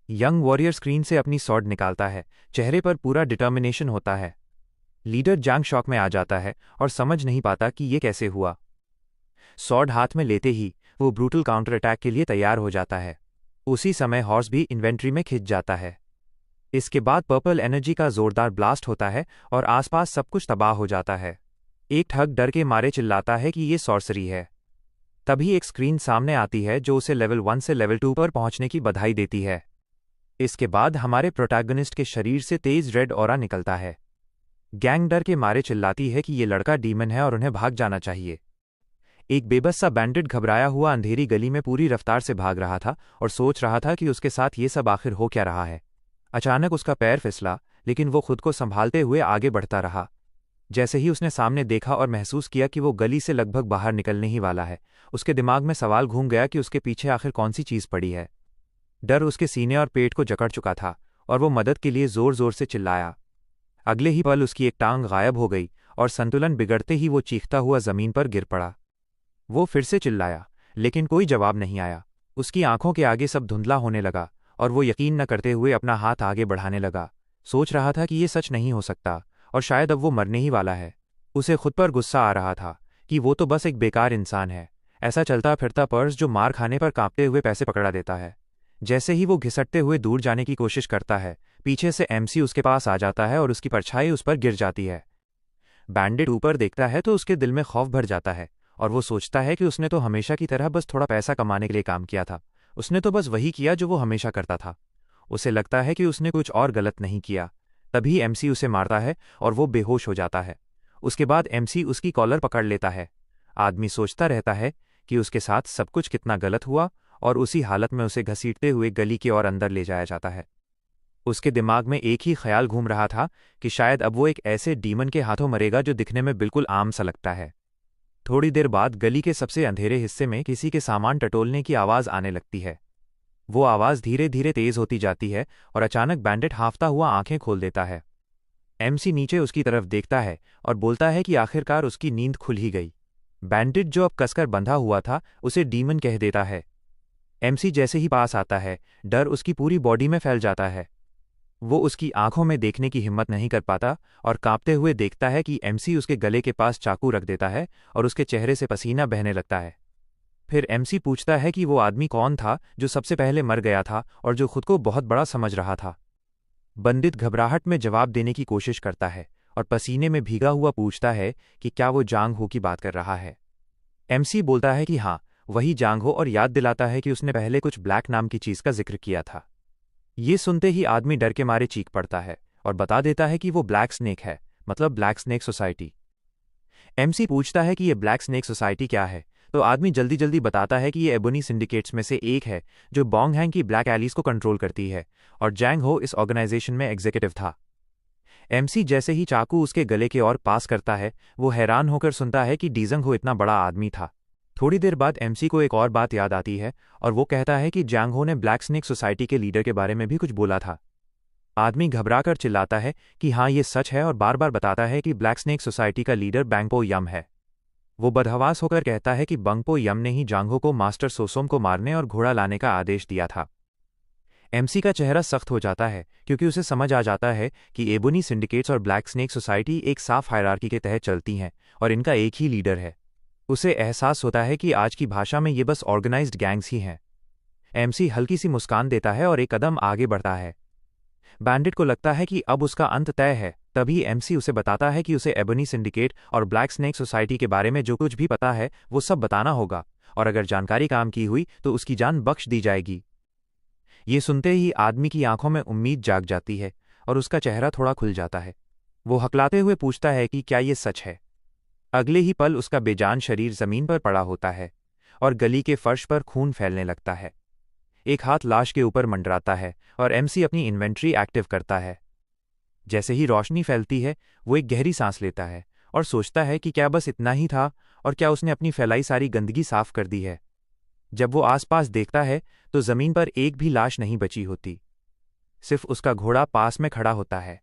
यंग वॉरियर स्क्रीन से अपनी सॉर्ड निकालता है, चेहरे पर पूरा डिटर्मिनेशन होता है। लीडर जैंग शॉक में आ जाता है और समझ नहीं पाता कि ये कैसे हुआ। सॉर्ड हाथ में लेते ही वो ब्रूटल काउंटर अटैक के लिए तैयार हो जाता है। उसी समय हॉर्स भी इन्वेंट्री में खिंच जाता है। इसके बाद पर्पल एनर्जी का जोरदार ब्लास्ट होता है और आसपास सब कुछ तबाह हो जाता है। एक ठग डर के मारे चिल्लाता है कि ये सॉर्सरी है। तभी एक स्क्रीन सामने आती है जो उसे लेवल 1 से लेवल 2 पर पहुंचने की बधाई देती है। इसके बाद हमारे प्रोटैगनिस्ट के शरीर से तेज रेड ऑरा निकलता है। गैंग डर के मारे चिल्लाती है कि ये लड़का डीमन है और उन्हें भाग जाना चाहिए। एक बेबस सा बैंडिट घबराया हुआ अंधेरी गली में पूरी रफ्तार से भाग रहा था और सोच रहा था कि उसके साथ ये सब आखिर हो क्या रहा है। अचानक उसका पैर फिसला, लेकिन वो खुद को संभालते हुए आगे बढ़ता रहा। जैसे ही उसने सामने देखा और महसूस किया कि वो गली से लगभग बाहर निकलने ही वाला है, उसके दिमाग में सवाल घूम गया कि उसके पीछे आखिर कौन सी चीज़ पड़ी है। डर उसके सीने और पेट को जकड़ चुका था और वो मदद के लिए जोर जोर से चिल्लाया। अगले ही पल उसकी एक टांग गायब हो गई और संतुलन बिगड़ते ही वो चीखता हुआ जमीन पर गिर पड़ा। वो फिर से चिल्लाया, लेकिन कोई जवाब नहीं आया। उसकी आंखों के आगे सब धुंधला होने लगा और वो यकीन न करते हुए अपना हाथ आगे बढ़ाने लगा। सोच रहा था कि ये सच नहीं हो सकता और शायद अब वो मरने ही वाला है। उसे खुद पर गुस्सा आ रहा था कि वो तो बस एक बेकार इंसान है, ऐसा चलता फिरता पर्स जो मार खाने पर कांपते हुए पैसे पकड़ा देता है। जैसे ही वो घिसटते हुए दूर जाने की कोशिश करता है, पीछे से एमसी उसके पास आ जाता है और उसकी परछाई उस पर गिर जाती है। बैंडिट ऊपर देखता है तो उसके दिल में खौफ भर जाता है और वो सोचता है कि उसने तो हमेशा की तरह बस थोड़ा पैसा कमाने के लिए काम किया था। उसने तो बस वही किया जो वो हमेशा करता था। उसे लगता है कि उसने कुछ और गलत नहीं किया। तभी एमसी उसे मारता है और वो बेहोश हो जाता है। उसके बाद एमसी उसकी कॉलर पकड़ लेता है। आदमी सोचता रहता है कि उसके साथ सब कुछ कितना गलत हुआ और उसी हालत में उसे घसीटते हुए गली की ओर अंदर ले जाया जाता है। उसके दिमाग में एक ही ख्याल घूम रहा था कि शायद अब वो एक ऐसे डीमन के हाथों मरेगा जो दिखने में बिल्कुल आम सा लगता है। थोड़ी देर बाद गली के सबसे अंधेरे हिस्से में किसी के सामान टटोलने की आवाज़ आने लगती है। वो आवाज़ धीरे धीरे तेज होती जाती है और अचानक बैंडिट हांफता हुआ आंखें खोल देता है। एमसी नीचे उसकी तरफ देखता है और बोलता है कि आखिरकार उसकी नींद खुल ही गई। बैंडिट जो अब कसकर बंधा हुआ था उसे डीमन कह देता है। एमसी जैसे ही पास आता है, डर उसकी पूरी बॉडी में फैल जाता है। वो उसकी आंखों में देखने की हिम्मत नहीं कर पाता और कांपते हुए देखता है कि एमसी उसके गले के पास चाकू रख देता है और उसके चेहरे से पसीना बहने लगता है। फिर एमसी पूछता है कि वो आदमी कौन था जो सबसे पहले मर गया था और जो खुद को बहुत बड़ा समझ रहा था। बंदित घबराहट में जवाब देने की कोशिश करता है और पसीने में भीगा हुआ पूछता है कि क्या वो जांग हो की बात कर रहा है। एमसी बोलता है कि हाँ, वही जांग हो और याद दिलाता है कि उसने पहले कुछ ब्लैक नाम की चीज़ का जिक्र किया था। ये सुनते ही आदमी डर के मारे चीख पड़ता है और बता देता है कि वो ब्लैक स्नेक है, मतलब ब्लैक स्नेक सोसाइटी। एमसी पूछता है कि ये ब्लैक स्नेक सोसाइटी क्या है, तो आदमी जल्दी जल्दी बताता है कि ये एबोनी सिंडिकेट्स में से एक है जो बोंग हैंग की ब्लैक एलीज को कंट्रोल करती है और जैंग हो इस ऑर्गेनाइजेशन में एग्जीक्यूटिव था। एमसी जैसे ही चाकू उसके गले के ओर पास करता है, वो हैरान होकर सुनता है कि डीजंग हो इतना बड़ा आदमी था। थोड़ी देर बाद एमसी को एक और बात याद आती है और वो कहता है कि जैंग हो ने ब्लैक स्नेक सोसाइटी के लीडर के बारे में भी कुछ बोला था। आदमी घबराकर चिल्लाता है कि हाँ, ये सच है और बार बार बताता है कि ब्लैक स्नेक सोसाइटी का लीडर बैंगपो यम है। वो बदहवास होकर कहता है कि बंगपो यम ने ही जांगहो को मास्टर सोसोम को मारने और घोड़ा लाने का आदेश दिया था। एमसी का चेहरा सख्त हो जाता है क्योंकि उसे समझ आ जाता है कि एबोनी सिंडिकेट्स और ब्लैक स्नेक सोसाइटी एक साफ हायरार्की के तहत चलती हैं और इनका एक ही लीडर है। उसे एहसास होता है कि आज की भाषा में ये बस ऑर्गेनाइज्ड गैंग्स ही हैं। एमसी हल्की सी मुस्कान देता है और एक कदम आगे बढ़ता है। बैंडिट को लगता है कि अब उसका अंत तय है। तभी एमसी उसे बताता है कि उसे एबोनी सिंडिकेट और ब्लैक स्नेक सोसाइटी के बारे में जो कुछ भी पता है वो सब बताना होगा, और अगर जानकारी काम की हुई तो उसकी जान बख्श दी जाएगी। ये सुनते ही आदमी की आंखों में उम्मीद जाग जाती है और उसका चेहरा थोड़ा खुल जाता है। वो हकलाते हुए पूछता है कि क्या ये सच है। अगले ही पल उसका बेजान शरीर जमीन पर पड़ा होता है और गली के फर्श पर खून फैलने लगता है। एक हाथ लाश के ऊपर मंडराता है और एमसी अपनी इन्वेंट्री एक्टिव करता है। जैसे ही रोशनी फैलती है, वो एक गहरी सांस लेता है और सोचता है कि क्या बस इतना ही था और क्या उसने अपनी फैलाई सारी गंदगी साफ कर दी है। जब वो आसपास देखता है तो जमीन पर एक भी लाश नहीं बची होती, सिर्फ उसका घोड़ा पास में खड़ा होता है।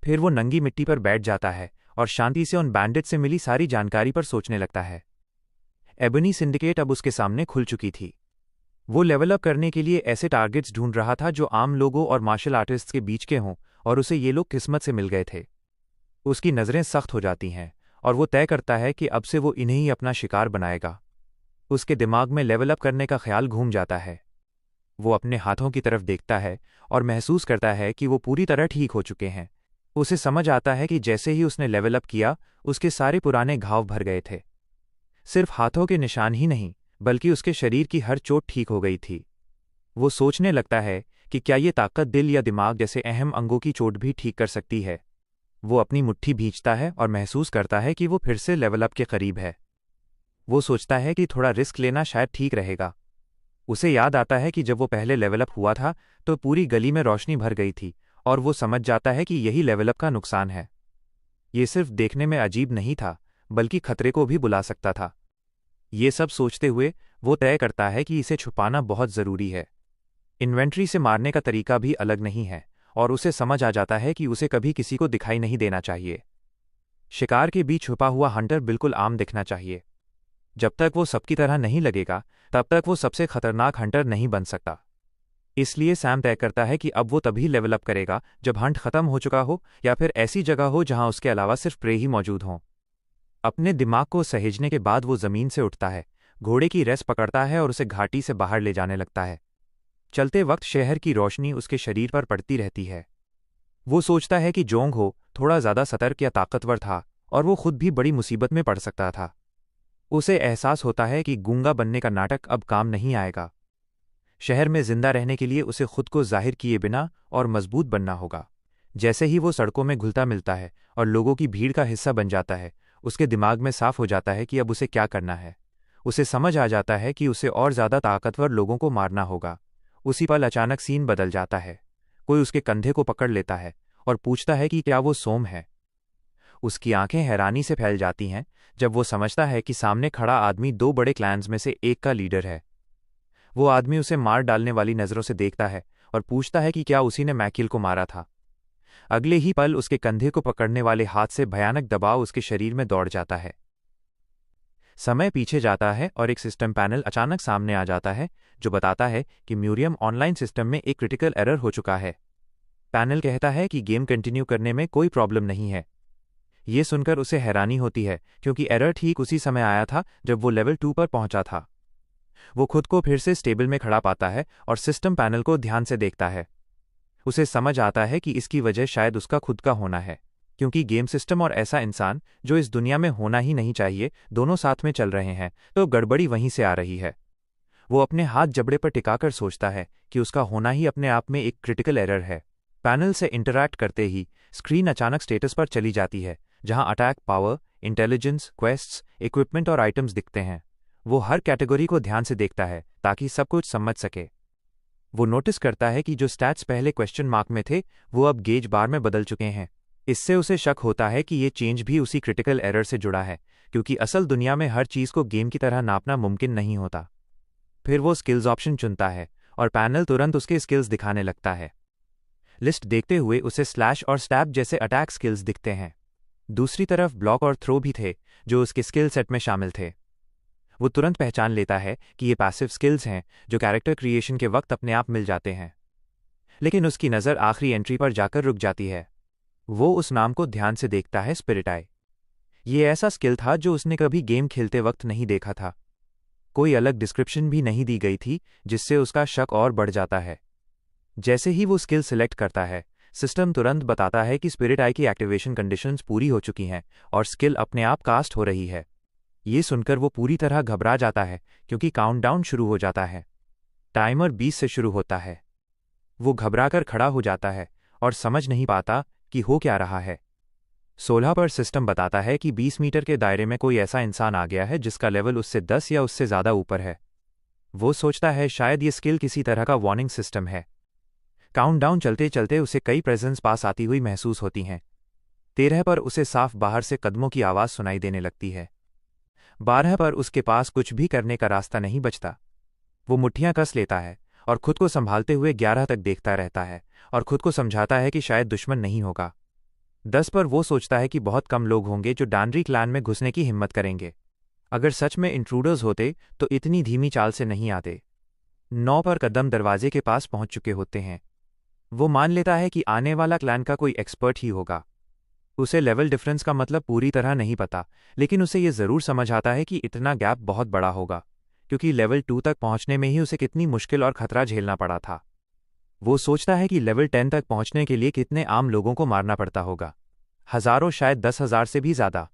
फिर वो नंगी मिट्टी पर बैठ जाता है और शांति से उन बैंडिट से मिली सारी जानकारी पर सोचने लगता है। एबोनी सिंडिकेट अब उसके सामने खुल चुकी थी। वो लेवल अप करने के लिए ऐसे टारगेट्स ढूंढ रहा था जो आम लोगों और मार्शल आर्टिस्ट्स के बीच के हों, और उसे ये लोग किस्मत से मिल गए थे। उसकी नज़रें सख्त हो जाती हैं और वो तय करता है कि अब से वो इन्हें ही अपना शिकार बनाएगा। उसके दिमाग में लेवल अप करने का ख्याल घूम जाता है। वो अपने हाथों की तरफ देखता है और महसूस करता है कि वो पूरी तरह ठीक हो चुके हैं। उसे समझ आता है कि जैसे ही उसने लेवल अप किया, उसके सारे पुराने घाव भर गए थे। सिर्फ हाथों के निशान ही नहीं, बल्कि उसके शरीर की हर चोट ठीक हो गई थी। वो सोचने लगता है कि क्या ये ताकत दिल या दिमाग जैसे अहम अंगों की चोट भी ठीक कर सकती है। वो अपनी मुट्ठी भींचता है और महसूस करता है कि वो फिर से लेवल अप के करीब है। वो सोचता है कि थोड़ा रिस्क लेना शायद ठीक रहेगा। उसे याद आता है कि जब वो पहले लेवल अप हुआ था तो पूरी गली में रोशनी भर गई थी, और वो समझ जाता है कि यही लेवल अप का नुकसान है। ये सिर्फ देखने में अजीब नहीं था, बल्कि खतरे को भी बुला सकता था। ये सब सोचते हुए वो तय करता है कि इसे छुपाना बहुत ज़रूरी है। इन्वेंट्री से मारने का तरीका भी अलग नहीं है, और उसे समझ आ जाता है कि उसे कभी किसी को दिखाई नहीं देना चाहिए। शिकार के बीच छुपा हुआ हंटर बिल्कुल आम दिखना चाहिए। जब तक वो सबकी तरह नहीं लगेगा, तब तक वो सबसे खतरनाक हंटर नहीं बन सकता। इसलिए सैम तय करता है कि अब वो तभी लेवल अप करेगा जब हंट खत्म हो चुका हो, या फिर ऐसी जगह हो जहां उसके अलावा सिर्फ प्रे ही मौजूद हों। अपने दिमाग को सहेजने के बाद वो जमीन से उठता है, घोड़े की रेस पकड़ता है और उसे घाटी से बाहर ले जाने लगता है। चलते वक्त शहर की रोशनी उसके शरीर पर पड़ती रहती है। वो सोचता है कि जोंग हो थोड़ा ज़्यादा सतर्क या ताकतवर था और वो खुद भी बड़ी मुसीबत में पड़ सकता था। उसे एहसास होता है कि गूंगा बनने का नाटक अब काम नहीं आएगा। शहर में जिंदा रहने के लिए उसे खुद को जाहिर किए बिना और मजबूत बनना होगा। जैसे ही वो सड़कों में घुलता मिलता है और लोगों की भीड़ का हिस्सा बन जाता है, उसके दिमाग में साफ हो जाता है कि अब उसे क्या करना है। उसे समझ आ जाता है कि उसे और ज़्यादा ताकतवर लोगों को मारना होगा। उसी पल अचानक सीन बदल जाता है। कोई उसके कंधे को पकड़ लेता है और पूछता है कि क्या वो सोम है। उसकी आंखें हैरानी से फैल जाती हैं जब वो समझता है कि सामने खड़ा आदमी दो बड़े क्लैन्स में से एक का लीडर है। वो आदमी उसे मार डालने वाली नज़रों से देखता है और पूछता है कि क्या उसी ने मैकिल को मारा था। अगले ही पल उसके कंधे को पकड़ने वाले हाथ से भयानक दबाव उसके शरीर में दौड़ जाता है। समय पीछे जाता है और एक सिस्टम पैनल अचानक सामने आ जाता है जो बताता है कि म्यूरियम ऑनलाइन सिस्टम में एक क्रिटिकल एरर हो चुका है। पैनल कहता है कि गेम कंटिन्यू करने में कोई प्रॉब्लम नहीं है। ये सुनकर उसे हैरानी होती है क्योंकि एरर ठीक उसी समय आया था जब वो लेवल 2 पर पहुंचा था। वो खुद को फिर से स्टेबल में खड़ा पाता है और सिस्टम पैनल को ध्यान से देखता है। उसे समझ आता है कि इसकी वजह शायद उसका खुद का होना है, क्योंकि गेम सिस्टम और ऐसा इंसान जो इस दुनिया में होना ही नहीं चाहिए दोनों साथ में चल रहे हैं, तो गड़बड़ी वहीं से आ रही है। वो अपने हाथ जबड़े पर टिकाकर सोचता है कि उसका होना ही अपने आप में एक क्रिटिकल एरर है। पैनल से इंटरैक्ट करते ही स्क्रीन अचानक स्टेटस पर चली जाती है, जहां अटैक, पावर, इंटेलिजेंस, क्वेस्ट्स, इक्विपमेंट और आइटम्स दिखते हैं। वो हर कैटेगरी को ध्यान से देखता है ताकि सब कुछ समझ सके। वो नोटिस करता है कि जो स्टैट्स पहले क्वेश्चन मार्क में थे वो अब गेज बार में बदल चुके हैं। इससे उसे शक होता है कि ये चेंज भी उसी क्रिटिकल एरर से जुड़ा है, क्योंकि असल दुनिया में हर चीज़ को गेम की तरह नापना मुमकिन नहीं होता। फिर वो स्किल्स ऑप्शन चुनता है और पैनल तुरंत उसके स्किल्स दिखाने लगता है। लिस्ट देखते हुए उसे स्लैश और स्टैब जैसे अटैक स्किल्स दिखते हैं। दूसरी तरफ ब्लॉक और थ्रो भी थे जो उसके स्किल सेट में शामिल थे। वो तुरंत पहचान लेता है कि ये पैसिव स्किल्स हैं जो कैरेक्टर क्रिएशन के वक्त अपने आप मिल जाते हैं। लेकिन उसकी नज़र आखिरी एंट्री पर जाकर रुक जाती है। वो उस नाम को ध्यान से देखता है, स्पिरिट आई। ये ऐसा स्किल था जो उसने कभी गेम खेलते वक्त नहीं देखा था। कोई अलग डिस्क्रिप्शन भी नहीं दी गई थी, जिससे उसका शक और बढ़ जाता है। जैसे ही वो स्किल सिलेक्ट करता है, सिस्टम तुरंत बताता है कि स्पिरिट आई की एक्टिवेशन कंडीशंस पूरी हो चुकी हैं और स्किल अपने आप कास्ट हो रही है। ये सुनकर वो पूरी तरह घबरा जाता है क्योंकि काउंटडाउन शुरू हो जाता है। टाइमर 20 से शुरू होता है। वो घबराकर खड़ा हो जाता है और समझ नहीं पाता कि हो क्या रहा है। 16 पर सिस्टम बताता है कि 20 मीटर के दायरे में कोई ऐसा इंसान आ गया है जिसका लेवल उससे 10 या उससे ज़्यादा ऊपर है। वो सोचता है शायद ये स्किल किसी तरह का वार्निंग सिस्टम है। काउंटडाउन चलते चलते उसे कई प्रेजेंस पास आती हुई महसूस होती हैं। 13 पर उसे साफ बाहर से कदमों की आवाज़ सुनाई देने लगती है। 12 पर उसके पास कुछ भी करने का रास्ता नहीं बचता। वो मुट्ठियां कस लेता है और खुद को संभालते हुए 11 तक देखता रहता है और खुद को समझाता है कि शायद दुश्मन नहीं होगा। 10 पर वो सोचता है कि बहुत कम लोग होंगे जो डानरी क्लैन में घुसने की हिम्मत करेंगे। अगर सच में इंट्रूडर्स होते तो इतनी धीमी चाल से नहीं आते। 9 पर कदम दरवाजे के पास पहुंच चुके होते हैं। वो मान लेता है कि आने वाला क्लैन का कोई एक्सपर्ट ही होगा। उसे लेवल डिफरेंस का मतलब पूरी तरह नहीं पता, लेकिन उसे ये ज़रूर समझ आता है कि इतना गैप बहुत बड़ा होगा, क्योंकि लेवल 2 तक पहुंचने में ही उसे कितनी मुश्किल और खतरा झेलना पड़ा था। वो सोचता है कि लेवल 10 तक पहुंचने के लिए कितने आम लोगों को मारना पड़ता होगा। हज़ारों, शायद 10,000 से भी ज़्यादा।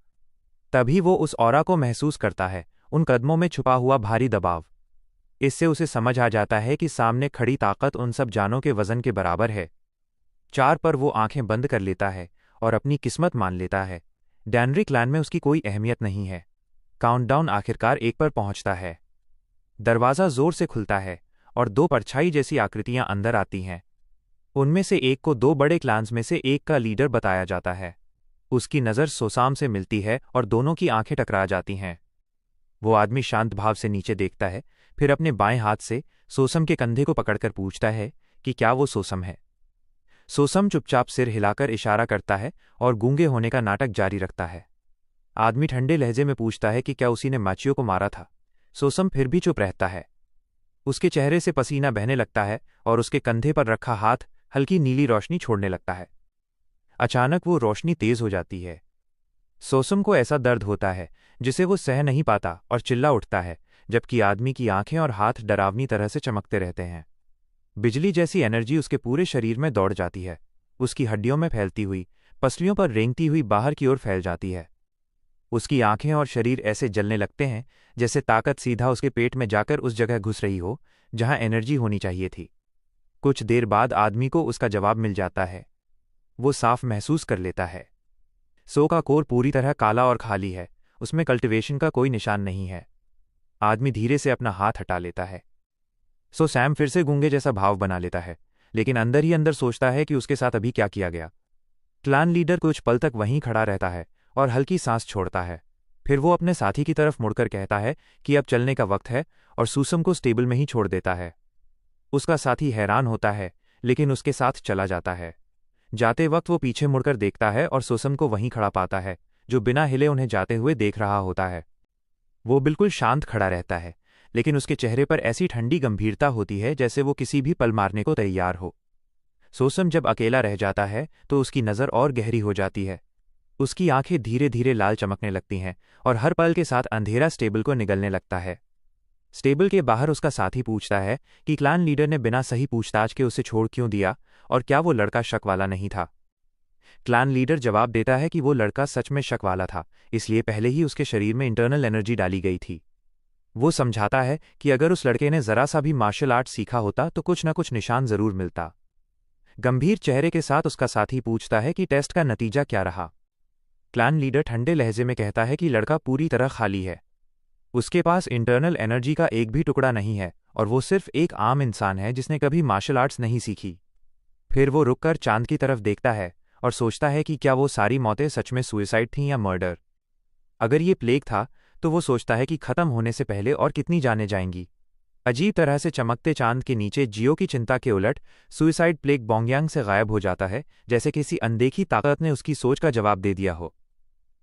तभी वो उस ऑरा को महसूस करता है, उन कदमों में छुपा हुआ भारी दबाव। इससे उसे समझ आ जाता है कि सामने खड़ी ताकत उन सब जानों के वजन के बराबर है। 4 पर वो आंखें बंद कर लेता है और अपनी किस्मत मान लेता है। डैनरी क्लैन में उसकी कोई अहमियत नहीं है। काउंटडाउन आखिरकार 1 पर पहुंचता है। दरवाज़ा जोर से खुलता है और 2 परछाई जैसी आकृतियां अंदर आती हैं। उनमें से एक को 2 बड़े क्लैन्स में से एक का लीडर बताया जाता है। उसकी नज़र सोसाम से मिलती है और दोनों की आंखें टकरा जाती हैं। वो आदमी शांत भाव से नीचे देखता है, फिर अपने बाएं हाथ से सोसम के कंधे को पकड़कर पूछता है कि क्या वो सोसम है। सोसम चुपचाप सिर हिलाकर इशारा करता है और गूंगे होने का नाटक जारी रखता है। आदमी ठंडे लहजे में पूछता है कि क्या उसी ने माचियो को मारा था। सोसम फिर भी चुप रहता है। उसके चेहरे से पसीना बहने लगता है और उसके कंधे पर रखा हाथ हल्की नीली रोशनी छोड़ने लगता है। अचानक वो रोशनी तेज हो जाती है। सोसम को ऐसा दर्द होता है जिसे वो सह नहीं पाता और चिल्ला उठता है, जबकि आदमी की आंखें और हाथ डरावनी तरह से चमकते रहते हैं। बिजली जैसी एनर्जी उसके पूरे शरीर में दौड़ जाती है। उसकी हड्डियों में फैलती हुई, पसलियों पर रेंगती हुई बाहर की ओर फैल जाती है। उसकी आंखें और शरीर ऐसे जलने लगते हैं जैसे ताकत सीधा उसके पेट में जाकर उस जगह घुस रही हो जहां एनर्जी होनी चाहिए थी। कुछ देर बाद आदमी को उसका जवाब मिल जाता है। वो साफ महसूस कर लेता है। सो का कोर पूरी तरह काला और खाली है। उसमें कल्टिवेशन का कोई निशान नहीं है। आदमी धीरे से अपना हाथ हटा लेता है। सो सैम फिर से गूंगे जैसा भाव बना लेता है, लेकिन अंदर ही अंदर सोचता है कि उसके साथ अभी क्या किया गया। क्लान लीडर कुछ पल तक वहीं खड़ा रहता है और हल्की सांस छोड़ता है। फिर वो अपने साथी की तरफ मुड़कर कहता है कि अब चलने का वक्त है, और सुसम को स्टेबल में ही छोड़ देता है। उसका साथी हैरान होता है, लेकिन उसके साथ चला जाता है। जाते वक्त वो पीछे मुड़कर देखता है और सुसम को वहीं खड़ा पाता है, जो बिना हिले उन्हें जाते हुए देख रहा होता है। वो बिल्कुल शांत खड़ा रहता है, लेकिन उसके चेहरे पर ऐसी ठंडी गंभीरता होती है जैसे वो किसी भी पल मारने को तैयार हो। सोसम जब अकेला रह जाता है तो उसकी नज़र और गहरी हो जाती है। उसकी आंखें धीरे धीरे लाल चमकने लगती हैं और हर पल के साथ अंधेरा स्टेबल को निगलने लगता है। स्टेबल के बाहर उसका साथी पूछता है कि क्लान लीडर ने बिना सही पूछताछ के उसे छोड़ क्यों दिया, और क्या वो लड़का शक वाला नहीं था। क्लान लीडर जवाब देता है कि वो लड़का सच में शक वाला था, इसलिए पहले ही उसके शरीर में इंटरनल एनर्जी डाली गई थी। वो समझाता है कि अगर उस लड़के ने जरा सा भी मार्शल आर्ट सीखा होता तो कुछ न कुछ निशान जरूर मिलता। गंभीर चेहरे के साथ उसका साथी पूछता है कि टेस्ट का नतीजा क्या रहा। क्लान लीडर ठंडे लहजे में कहता है कि लड़का पूरी तरह खाली है। उसके पास इंटरनल एनर्जी का एक भी टुकड़ा नहीं है, और वो सिर्फ एक आम इंसान है जिसने कभी मार्शल आर्ट्स नहीं सीखी। फिर वो रुककर चांद की तरफ देखता है और सोचता है कि क्या वो सारी मौतें सच में सुइसाइड थीं या मर्डर। अगर ये प्लेग था तो वो सोचता है कि खत्म होने से पहले और कितनी जानें जाएंगी। अजीब तरह से चमकते चांद के नीचे जियो की चिंता के उलट सुइसाइड प्लेग बोंगयांग से गायब हो जाता है, जैसे किसी अनदेखी ताकत ने उसकी सोच का जवाब दे दिया हो।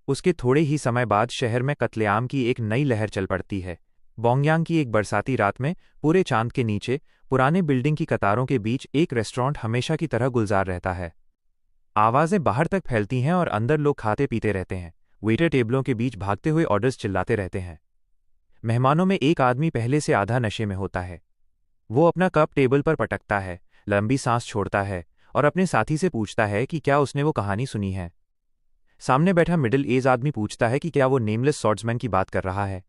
उसके थोड़े ही समय बाद शहर में कत्लेआम की एक नई लहर चल पड़ती है। बोंगयांग की एक बरसाती रात में पूरे चांद के नीचे पुराने बिल्डिंग की कतारों के बीच एक रेस्टोरेंट हमेशा की तरह गुलजार रहता है। आवाज़ें बाहर तक फैलती हैं और अंदर लोग खाते पीते रहते हैं। वेटर टेबलों के बीच भागते हुए ऑर्डर्स चिल्लाते रहते हैं। मेहमानों में एक आदमी पहले से आधा नशे में होता है। वो अपना कप टेबल पर पटकता है, लंबी सांस छोड़ता है और अपने साथी से पूछता है कि क्या उसने वो कहानी सुनी है। सामने बैठा मिडिल एज आदमी पूछता है कि क्या वो नेमलेस स्वॉर्ड्समैन की बात कर रहा है।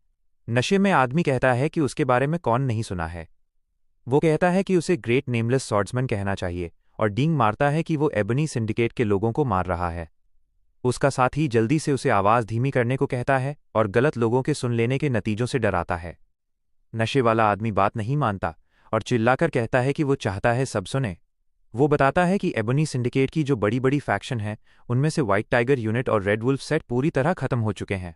नशे में आदमी कहता है कि उसके बारे में कौन नहीं सुना है। वो कहता है कि उसे ग्रेट नेमलेस स्वॉर्ड्समैन कहना चाहिए, और डींग मारता है कि वो एबनी सिंडिकेट के लोगों को मार रहा है। उसका साथी जल्दी से उसे आवाज़ धीमी करने को कहता है और गलत लोगों के सुन लेने के नतीजों से डराता है। नशे वाला आदमी बात नहीं मानता और चिल्लाकर कहता है कि वो चाहता है सब सुने। वो बताता है कि एबनी सिंडिकेट की जो बड़ी बड़ी फैक्शन हैं, उनमें से व्हाइट टाइगर यूनिट और रेड वुल्फ सेट पूरी तरह खत्म हो चुके हैं।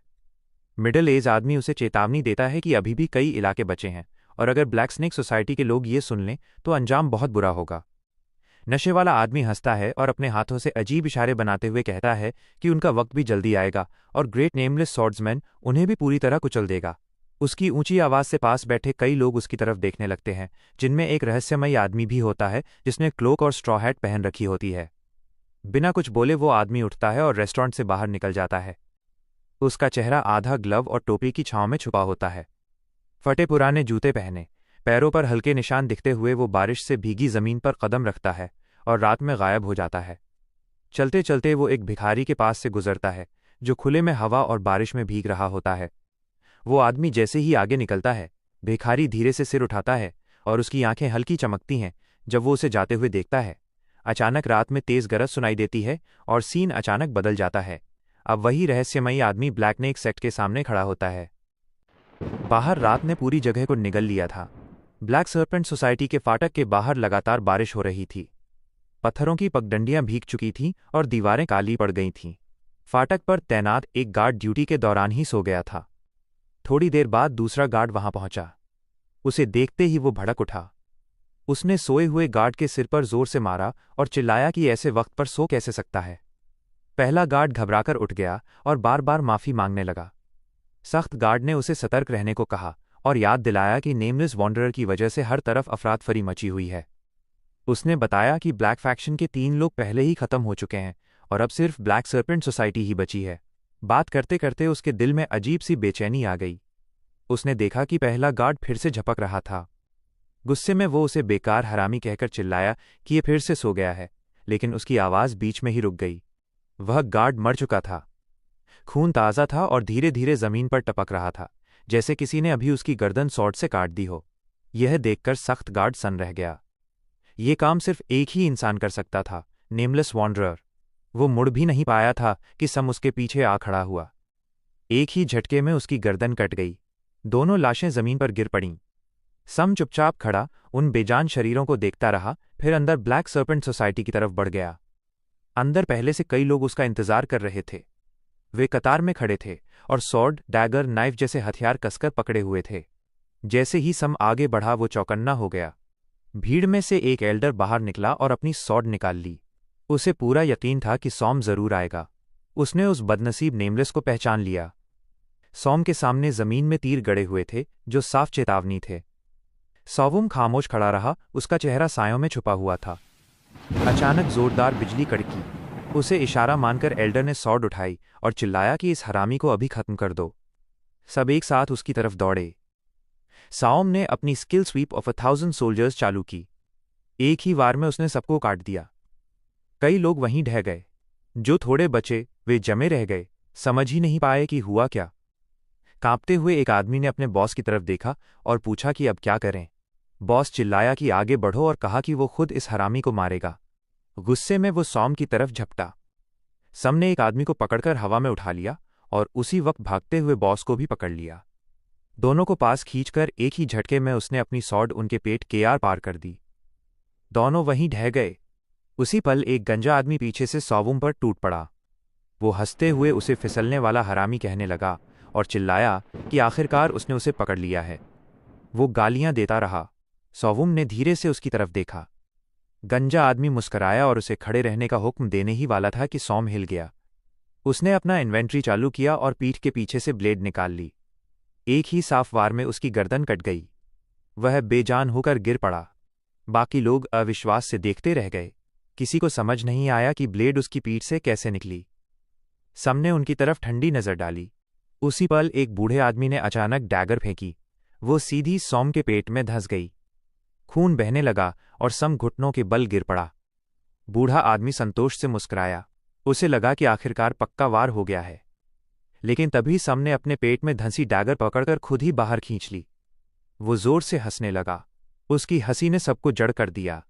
मिडिल एज आदमी उसे चेतावनी देता है कि अभी भी कई इलाके बचे हैं, और अगर ब्लैक स्नेक सोसाइटी के लोग ये सुन लें तो अंजाम बहुत बुरा होगा। नशे वाला आदमी हंसता है और अपने हाथों से अजीब इशारे बनाते हुए कहता है कि उनका वक्त भी जल्दी आएगा और ग्रेट नेमलेस स्वॉर्ड्समैन उन्हें भी पूरी तरह कुचल देगा। उसकी ऊंची आवाज़ से पास बैठे कई लोग उसकी तरफ देखने लगते हैं, जिनमें एक रहस्यमयी आदमी भी होता है जिसने क्लोक और स्ट्रॉ हैट पहन रखी होती है। बिना कुछ बोले वो आदमी उठता है और रेस्टोरेंट से बाहर निकल जाता है। उसका चेहरा आधा ग्लव और टोपी की छांव में छुपा होता है। फटे पुराने जूते पहने, पैरों पर हल्के निशान दिखते हुए वो बारिश से भीगी जमीन पर कदम रखता है और रात में गायब हो जाता है। चलते चलते वो एक भिखारी के पास से गुजरता है, जो खुले में हवा और बारिश में भीग रहा होता है। वो आदमी जैसे ही आगे निकलता है, भिखारी धीरे से सिर उठाता है और उसकी आंखें हल्की चमकती हैं जब वो उसे जाते हुए देखता है। अचानक रात में तेज गरज सुनाई देती है और सीन अचानक बदल जाता है। अब वही रहस्यमयी आदमी ब्लैक नेक सेक्ट के सामने खड़ा होता है। बाहर रात ने पूरी जगह को निगल लिया था। ब्लैक सर्पेंट सोसाइटी के फाटक के बाहर लगातार बारिश हो रही थी। पत्थरों की पगडंडियां भीग चुकी थीं और दीवारें काली पड़ गई थीं। फाटक पर तैनात एक गार्ड ड्यूटी के दौरान ही सो गया था। थोड़ी देर बाद दूसरा गार्ड वहां पहुंचा। उसे देखते ही वो भड़क उठा। उसने सोए हुए गार्ड के सिर पर जोर से मारा और चिल्लाया कि ऐसे वक्त पर सो कैसे सकता है। पहला गार्ड घबराकर उठ गया और बार बार माफी मांगने लगा। सख्त गार्ड ने उसे सतर्क रहने को कहा और याद दिलाया कि नेमलेस वॉन्डरर की वजह से हर तरफ अफरातफरी मची हुई है। उसने बताया कि ब्लैक फैक्शन के 3 लोग पहले ही खत्म हो चुके हैं और अब सिर्फ ब्लैक सर्पेंट सोसाइटी ही बची है। बात करते करते उसके दिल में अजीब सी बेचैनी आ गई। उसने देखा कि पहला गार्ड फिर से झपक रहा था। गुस्से में वो उसे बेकार हरामी कहकर चिल्लाया कि ये फिर से सो गया है, लेकिन उसकी आवाज़ बीच में ही रुक गई। वह गार्ड मर चुका था। खून ताज़ा था और धीरे धीरे जमीन पर टपक रहा था, जैसे किसी ने अभी उसकी गर्दन सॉर्ट से काट दी हो। यह देखकर सख्त गार्ड सन रह गया। ये काम सिर्फ एक ही इंसान कर सकता था, नेमलेस वॉन्डरर। वो मुड़ भी नहीं पाया था कि सम उसके पीछे आ खड़ा हुआ। एक ही झटके में उसकी गर्दन कट गई। दोनों लाशें जमीन पर गिर पड़ीं। सम चुपचाप खड़ा उन बेजान शरीरों को देखता रहा, फिर अंदर ब्लैक सर्पेंट सोसाइटी की तरफ बढ़ गया। अंदर पहले से कई लोग उसका इंतजार कर रहे थे। वे कतार में खड़े थे और सॉर्ड, डैगर, नाइफ जैसे हथियार कसकर पकड़े हुए थे। जैसे ही सम आगे बढ़ा वो चौकन्ना हो गया। भीड़ में से एक एल्डर बाहर निकला और अपनी सॉर्ड निकाल ली। उसे पूरा यकीन था कि सॉम जरूर आएगा। उसने उस बदनसीब नेमलेस को पहचान लिया। सॉम के सामने जमीन में तीर गड़े हुए थे जो साफ चेतावनी थे। सॉवुम खामोश खड़ा रहा, उसका चेहरा सायों में छुपा हुआ था। अचानक जोरदार बिजली कड़की। उसे इशारा मानकर एल्डर ने सॉर्ड उठाई और चिल्लाया कि इस हरामी को अभी खत्म कर दो। सब एक साथ उसकी तरफ दौड़े। सॉम ने अपनी स्किल स्वीप ऑफ 1000 सोल्जर्स चालू की। एक ही वार में उसने सबको काट दिया। कई लोग वहीं ढह गए। जो थोड़े बचे वे जमे रह गए, समझ ही नहीं पाए कि हुआ क्या। कांपते हुए एक आदमी ने अपने बॉस की तरफ देखा और पूछा कि अब क्या करें। बॉस चिल्लाया कि आगे बढ़ो और कहा कि वो खुद इस हरामी को मारेगा। गुस्से में वो सॉम की तरफ झपटा। सम ने एक आदमी को पकड़कर हवा में उठा लिया और उसी वक्त भागते हुए बॉस को भी पकड़ लिया। दोनों को पास खींचकर एक ही झटके में उसने अपनी सॉर्ड उनके पेट के आर पार कर दी। दोनों वहीं ढह गए। उसी पल एक गंजा आदमी पीछे से सॉवुम पर टूट पड़ा। वो हंसते हुए उसे फिसलने वाला हरामी कहने लगा और चिल्लाया कि आखिरकार उसने उसे पकड़ लिया है। वो गालियां देता रहा। सॉवुम ने धीरे से उसकी तरफ देखा। गंजा आदमी मुस्कराया और उसे खड़े रहने का हुक्म देने ही वाला था कि सॉम हिल गया। उसने अपना इन्वेंट्री चालू किया और पीठ के पीछे से ब्लेड निकाल ली। एक ही साफ वार में उसकी गर्दन कट गई। वह बेजान होकर गिर पड़ा। बाकी लोग अविश्वास से देखते रह गए। किसी को समझ नहीं आया कि ब्लेड उसकी पीठ से कैसे निकली। सम ने उनकी तरफ ठंडी नजर डाली। उसी पल एक बूढ़े आदमी ने अचानक डैगर फेंकी। वो सीधी सॉम के पेट में धंस गई। खून बहने लगा और सम घुटनों के बल गिर पड़ा। बूढ़ा आदमी संतोष से मुस्कुराया। उसे लगा कि आखिरकार पक्का वार हो गया है। लेकिन तभी सम ने अपने पेट में धंसी डैगर पकड़कर खुद ही बाहर खींच ली। वो जोर से हंसने लगा। उसकी हंसी ने सबको जड़ कर दिया।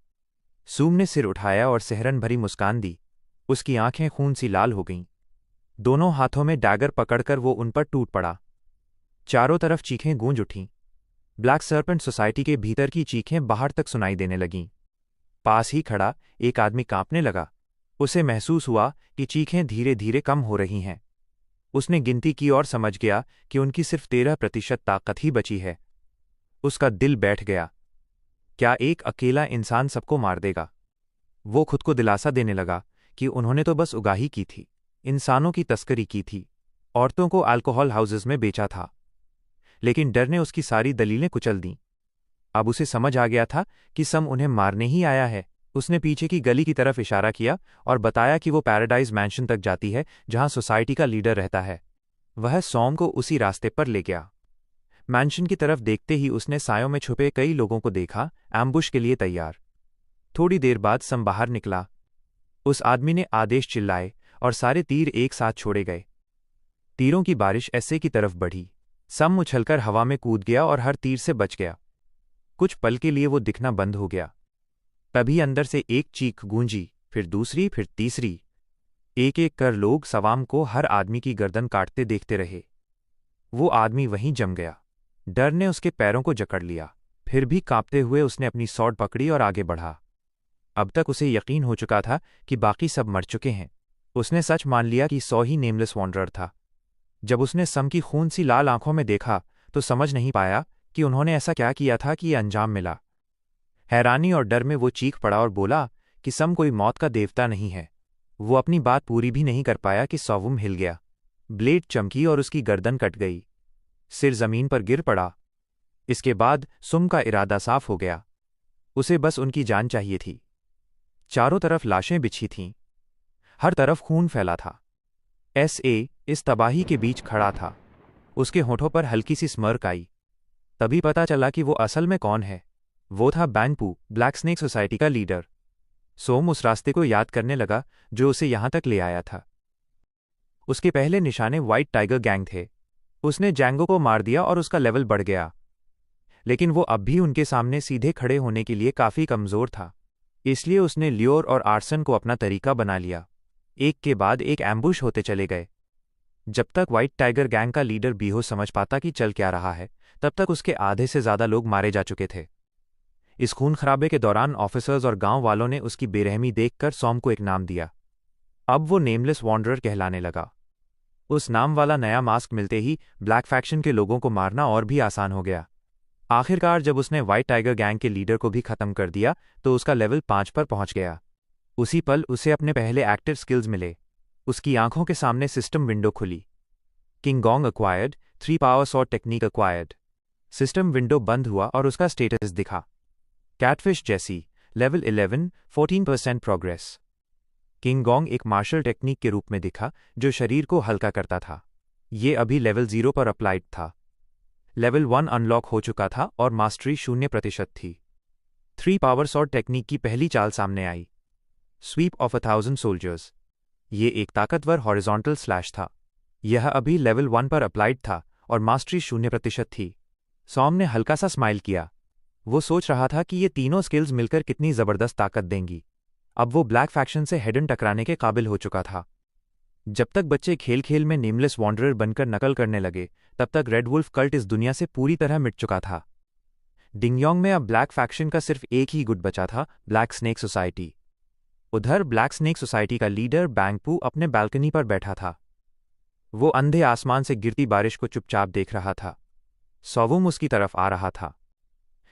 सूम ने सिर उठाया और सिहरन भरी मुस्कान दी। उसकी आंखें खून सी लाल हो गईं। दोनों हाथों में डैगर पकड़कर वो उन पर टूट पड़ा। चारों तरफ चीखें गूंज उठीं। ब्लैक सर्पेंट सोसाइटी के भीतर की चीखें बाहर तक सुनाई देने लगीं। पास ही खड़ा एक आदमी कांपने लगा। उसे महसूस हुआ कि चीखें धीरे धीरे कम हो रही हैं। उसने गिनती की और समझ गया कि उनकी सिर्फ 13% ताकत ही बची है। उसका दिल बैठ गया। क्या एक अकेला इंसान सबको मार देगा? वो खुद को दिलासा देने लगा कि उन्होंने तो बस उगाही की थी, इंसानों की तस्करी की थी, औरतों को अल्कोहल हाउसेस में बेचा था। लेकिन डर ने उसकी सारी दलीलें कुचल दीं। अब उसे समझ आ गया था कि सम उन्हें मारने ही आया है। उसने पीछे की गली की तरफ इशारा किया और बताया कि वो पैराडाइज मैंशन तक जाती है जहां सोसाइटी का लीडर रहता है। वह सॉम को उसी रास्ते पर ले गया। मैंशन की तरफ देखते ही उसने सायों में छुपे कई लोगों को देखा, एम्बुश के लिए तैयार। थोड़ी देर बाद सम बाहर निकला। उस आदमी ने आदेश चिल्लाए और सारे तीर एक साथ छोड़े गए। तीरों की बारिश ऐसे की तरफ बढ़ी। सम उछलकर हवा में कूद गया और हर तीर से बच गया। कुछ पल के लिए वो दिखना बंद हो गया। तभी अंदर से एक चीख गूंजी, फिर दूसरी, फिर तीसरी। एक एक कर लोग सवाम को हर आदमी की गर्दन काटते देखते रहे। वो आदमी वहीं जम गया। डर ने उसके पैरों को जकड़ लिया। फिर भी कांपते हुए उसने अपनी सॉर्ड पकड़ी और आगे बढ़ा। अब तक उसे यकीन हो चुका था कि बाकी सब मर चुके हैं। उसने सच मान लिया कि सॉ ही नेमलेस वॉन्डरर था। जब उसने सम की खून सी लाल आंखों में देखा तो समझ नहीं पाया कि उन्होंने ऐसा क्या किया था कि ये अंजाम मिला। हैरानी और डर में वो चीख पड़ा और बोला कि सम कोई मौत का देवता नहीं है। वो अपनी बात पूरी भी नहीं कर पाया कि सॉवुम हिल गया। ब्लेड चमकी और उसकी गर्दन कट गई। सिर जमीन पर गिर पड़ा। इसके बाद सुम का इरादा साफ हो गया। उसे बस उनकी जान चाहिए थी। चारों तरफ लाशें बिछी थीं। हर तरफ खून फैला था। इस तबाही के बीच खड़ा था। उसके होठों पर हल्की सी स्मर्क आई। तभी पता चला कि वो असल में कौन है। वो था बैंगपू, ब्लैक स्नेक सोसाइटी का लीडर। सोम उस रास्ते को याद करने लगा जो उसे यहां तक ले आया था। उसके पहले निशाने व्हाइट टाइगर गैंग थे। उसने जैंगो को मार दिया और उसका लेवल बढ़ गया। लेकिन वो अब भी उनके सामने सीधे खड़े होने के लिए काफी कमजोर था। इसलिए उसने लियोर और आर्सन को अपना तरीका बना लिया। एक के बाद एक एम्बुश होते चले गए। जब तक व्हाइट टाइगर गैंग का लीडर बीहो समझ पाता कि चल क्या रहा है, तब तक उसके आधे से ज़्यादा लोग मारे जा चुके थे। इस खून खराबे के दौरान ऑफिसर्स और गांव वालों ने उसकी बेरहमी देखकर सॉम को एक नाम दिया। अब वो नेमलेस वॉन्डरर कहलाने लगा। उस नाम वाला नया मास्क मिलते ही ब्लैक फैक्शन के लोगों को मारना और भी आसान हो गया। आखिरकार जब उसने व्हाइट टाइगर गैंग के लीडर को भी खत्म कर दिया तो उसका लेवल 5 पर पहुंच गया। उसी पल उसे अपने पहले एक्टिव स्किल्स मिले। उसकी आंखों के सामने सिस्टम विंडो खुली। King gong acquired, 3 power sword technique acquired. System window बंद हुआ और उसका स्टेटस दिखा। कैटफिश जैसी, लेवल 11, 14% प्रोग्रेस। किंग गोंग एक मार्शल टेक्निक के रूप में दिखा जो शरीर को हल्का करता था। ये अभी लेवल 0 पर अप्लाइड था। लेवल 1 अनलॉक हो चुका था और मास्टरी 0% थी। 3 पावर सॉर्ड टेक्निक की पहली चाल सामने आई, स्वीप ऑफ 1000 सोल्जर्स। ये एक ताकतवर हॉरिजॉन्टल स्लैश था। यह अभी लेवल 1 पर अप्लाइड था और मास्टरी 0% थी। सॉम ने हल्का सा स्माइल किया। वो सोच रहा था कि ये तीनों स्किल्स मिलकर कितनी जबरदस्त ताकत देंगी। अब वो ब्लैक फैक्शन से हेडन टकराने के काबिल हो चुका था। जब तक बच्चे खेल खेल में नेमलेस वॉन्डरर बनकर नकल करने लगे, तब तक रेड वुल्फ कल्ट इस दुनिया से पूरी तरह मिट चुका था। डिंगयोंग में अब ब्लैक फैक्शन का सिर्फ एक ही गुट बचा था, ब्लैक स्नेक सोसाइटी। उधर ब्लैक स्नेक सोसाइटी का लीडर बैंगपू अपने बालकनी पर बैठा था। वो अंधे आसमान से गिरती बारिश को चुपचाप देख रहा था। सॉवुम उसकी तरफ आ रहा था।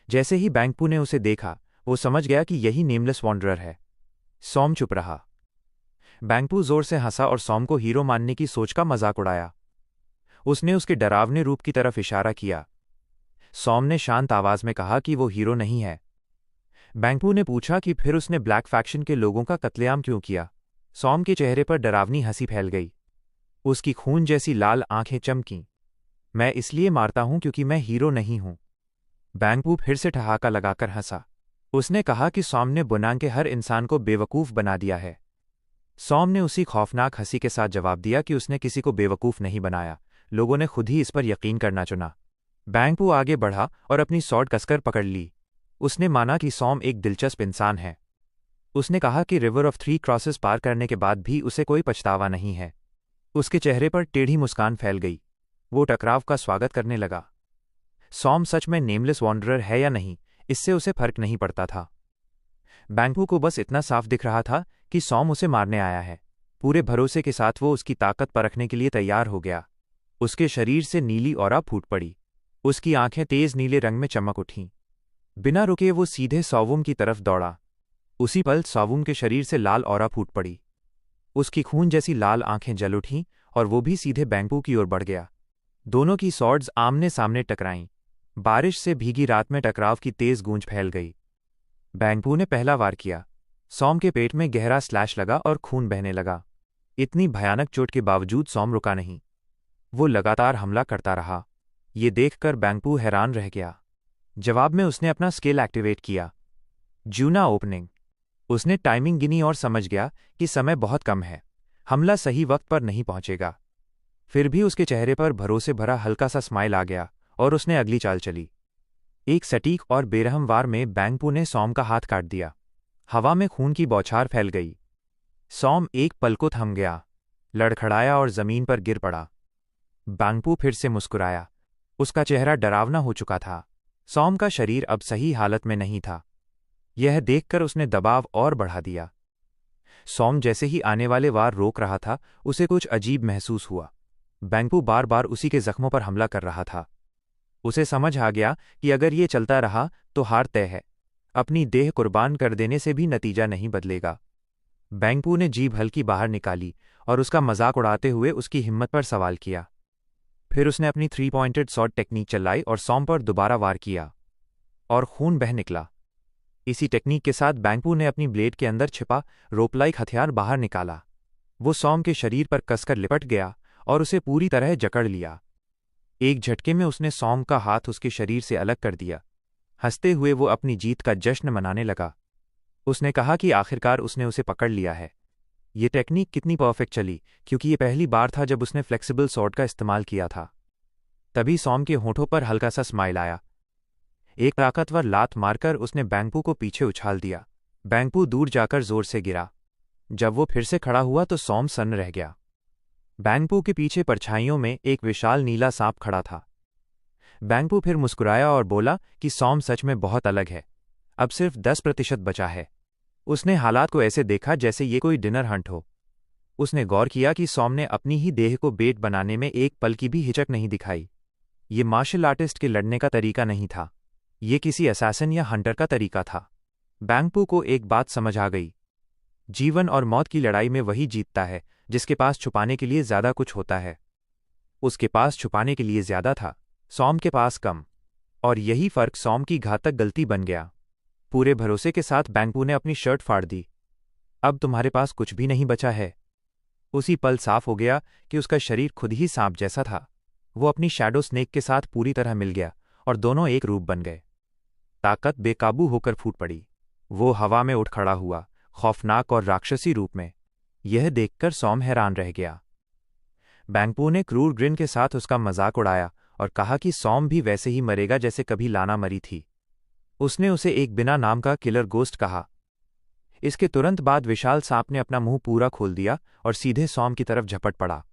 जैसे ही बैंगपू ने उसे देखा, वो समझ गया कि यही नेमलेस वॉन्डरर है। सॉम चुप रहा। बैंगपू जोर से हंसा और सॉम को हीरो मानने की सोच का मजाक उड़ाया। उसने उसके डरावने रूप की तरफ इशारा किया। सॉम ने शांत आवाज में कहा कि वो हीरो नहीं है। बैंगपू ने पूछा कि फिर उसने ब्लैक फैक्शन के लोगों का कत्लेआम क्यों किया। सॉम के चेहरे पर डरावनी हंसी फैल गई। उसकी खून जैसी लाल आंखें चमकीं। मैं इसलिए मारता हूं क्योंकि मैं हीरो नहीं हूं। बैंगपू फिर से ठहाका लगाकर हंसा। उसने कहा कि सॉम ने बुनांग के हर इंसान को बेवकूफ बना दिया है। सॉम ने उसी खौफनाक हंसी के साथ जवाब दिया कि उसने किसी को बेवकूफ नहीं बनाया, लोगों ने खुद ही इस पर यकीन करना चुना। बैंगपू आगे बढ़ा और अपनी सॉर्ड कसकर पकड़ ली। उसने माना कि सॉम एक दिलचस्प इंसान है। उसने कहा कि रिवर ऑफ 3 क्रॉसेस पार करने के बाद भी उसे कोई पछतावा नहीं है। उसके चेहरे पर टेढ़ी मुस्कान फैल गई। वो टकराव का स्वागत करने लगा। सॉम सच में नेमलेस वॉन्डरर है या नहीं, इससे उसे फर्क नहीं पड़ता था। बैंगपू को बस इतना साफ दिख रहा था कि सॉम उसे मारने आया है। पूरे भरोसे के साथ वो उसकी ताकत परखने के लिए तैयार हो गया। उसके शरीर से नीली ऑरा फूट पड़ी। उसकी आंखें तेज नीले रंग में चमक उठीं। बिना रुके वो सीधे सॉवुम की तरफ दौड़ा। उसी पल सॉवुम के शरीर से लाल ऑरा फूट पड़ी। उसकी खून जैसी लाल आंखें जल उठीं और वो भी सीधे बैंगपू की ओर बढ़ गया। दोनों की सॉर्ड्स आमने सामने टकराईं। बारिश से भीगी रात में टकराव की तेज गूंज फैल गई। बैंगपू ने पहला वार किया। सॉम के पेट में गहरा स्लैश लगा और खून बहने लगा। इतनी भयानक चोट के बावजूद सॉम रुका नहीं। वो लगातार हमला करता रहा। ये देखकर बैंगपू हैरान रह गया। जवाब में उसने अपना स्किल एक्टिवेट किया, जूना ओपनिंग। उसने टाइमिंग गिनी और समझ गया कि समय बहुत कम है, हमला सही वक्त पर नहीं पहुंचेगा। फिर भी उसके चेहरे पर भरोसे भरा हल्का सा स्माइल आ गया और उसने अगली चाल चली। एक सटीक और बेरहम वार में बैंगपू ने सॉम का हाथ काट दिया। हवा में खून की बौछार फैल गई। सॉम एक पल को थम गया, लड़खड़ाया और जमीन पर गिर पड़ा। बैंगपू फिर से मुस्कुराया। उसका चेहरा डरावना हो चुका था। सॉम का शरीर अब सही हालत में नहीं था। यह देखकर उसने दबाव और बढ़ा दिया। सॉम जैसे ही आने वाले वार रोक रहा था, उसे कुछ अजीब महसूस हुआ। बैंगपू बार बार उसी के जख्मों पर हमला कर रहा था। उसे समझ आ गया कि अगर ये चलता रहा तो हार तय है। अपनी देह कुर्बान कर देने से भी नतीजा नहीं बदलेगा। बैंगपू ने जीभ हल्की बाहर निकाली और उसका मजाक उड़ाते हुए उसकी हिम्मत पर सवाल किया। फिर उसने अपनी 3 पॉइंटेड सॉर्ड टेक्निक चलाई और सॉम पर दोबारा वार किया और खून बह निकला। इसी टेक्निक के साथ बैंगपू ने अपनी ब्लेड के अंदर छिपा रोपलाइक हथियार बाहर निकाला। वो सॉम के शरीर पर कसकर लिपट गया और उसे पूरी तरह जकड़ लिया। एक झटके में उसने सॉम का हाथ उसके शरीर से अलग कर दिया। हंसते हुए वो अपनी जीत का जश्न मनाने लगा। उसने कहा कि आखिरकार उसने उसे पकड़ लिया है। ये टेक्निक कितनी परफेक्ट चली, क्योंकि ये पहली बार था जब उसने फ्लेक्सिबल सॉर्ड का इस्तेमाल किया था। तभी सॉम के होठों पर हल्का सा स्माइल आया। एक ताकतवर लात मारकर उसने बैंगपू को पीछे उछाल दिया। बैंगपू दूर जाकर जोर से गिरा। जब वो फिर से खड़ा हुआ तो सॉम सन्न रह गया। बैंगपू के पीछे परछाइयों में एक विशाल नीला सांप खड़ा था। बैंगपू फिर मुस्कुराया और बोला कि सॉम सच में बहुत अलग है। अब सिर्फ 10% बचा है। उसने हालात को ऐसे देखा जैसे ये कोई डिनर हंट हो। उसने गौर किया कि सॉम ने अपनी ही देह को बेट बनाने में एक पल की भी हिचक नहीं दिखाई। ये मार्शल आर्टिस्ट के लड़ने का तरीका नहीं था, ये किसी असैसिन या हंटर का तरीका था। बैंगपू को एक बात समझ आ गई, जीवन और मौत की लड़ाई में वही जीतता है जिसके पास छुपाने के लिए ज्यादा कुछ होता है। उसके पास छुपाने के लिए ज्यादा था, सॉम के पास कम, और यही फर्क सॉम की घातक गलती बन गया। पूरे भरोसे के साथ बैंगपू ने अपनी शर्ट फाड़ दी। अब तुम्हारे पास कुछ भी नहीं बचा है। उसी पल साफ हो गया कि उसका शरीर खुद ही सांप जैसा था। वो अपनी शैडो स्नेक के साथ पूरी तरह मिल गया और दोनों एक रूप बन गए। ताकत बेकाबू होकर फूट पड़ी। वो हवा में उठ खड़ा हुआ, खौफनाक और राक्षसी रूप में। यह देखकर सॉम हैरान रह गया। बैंगपू ने क्रूर ग्रिन के साथ उसका मजाक उड़ाया और कहा कि सॉम भी वैसे ही मरेगा जैसे कभी लाना मरी थी। उसने उसे एक बिना नाम का किलर गोस्ट कहा। इसके तुरंत बाद विशाल सांप ने अपना मुंह पूरा खोल दिया और सीधे सॉम की तरफ झपट पड़ा।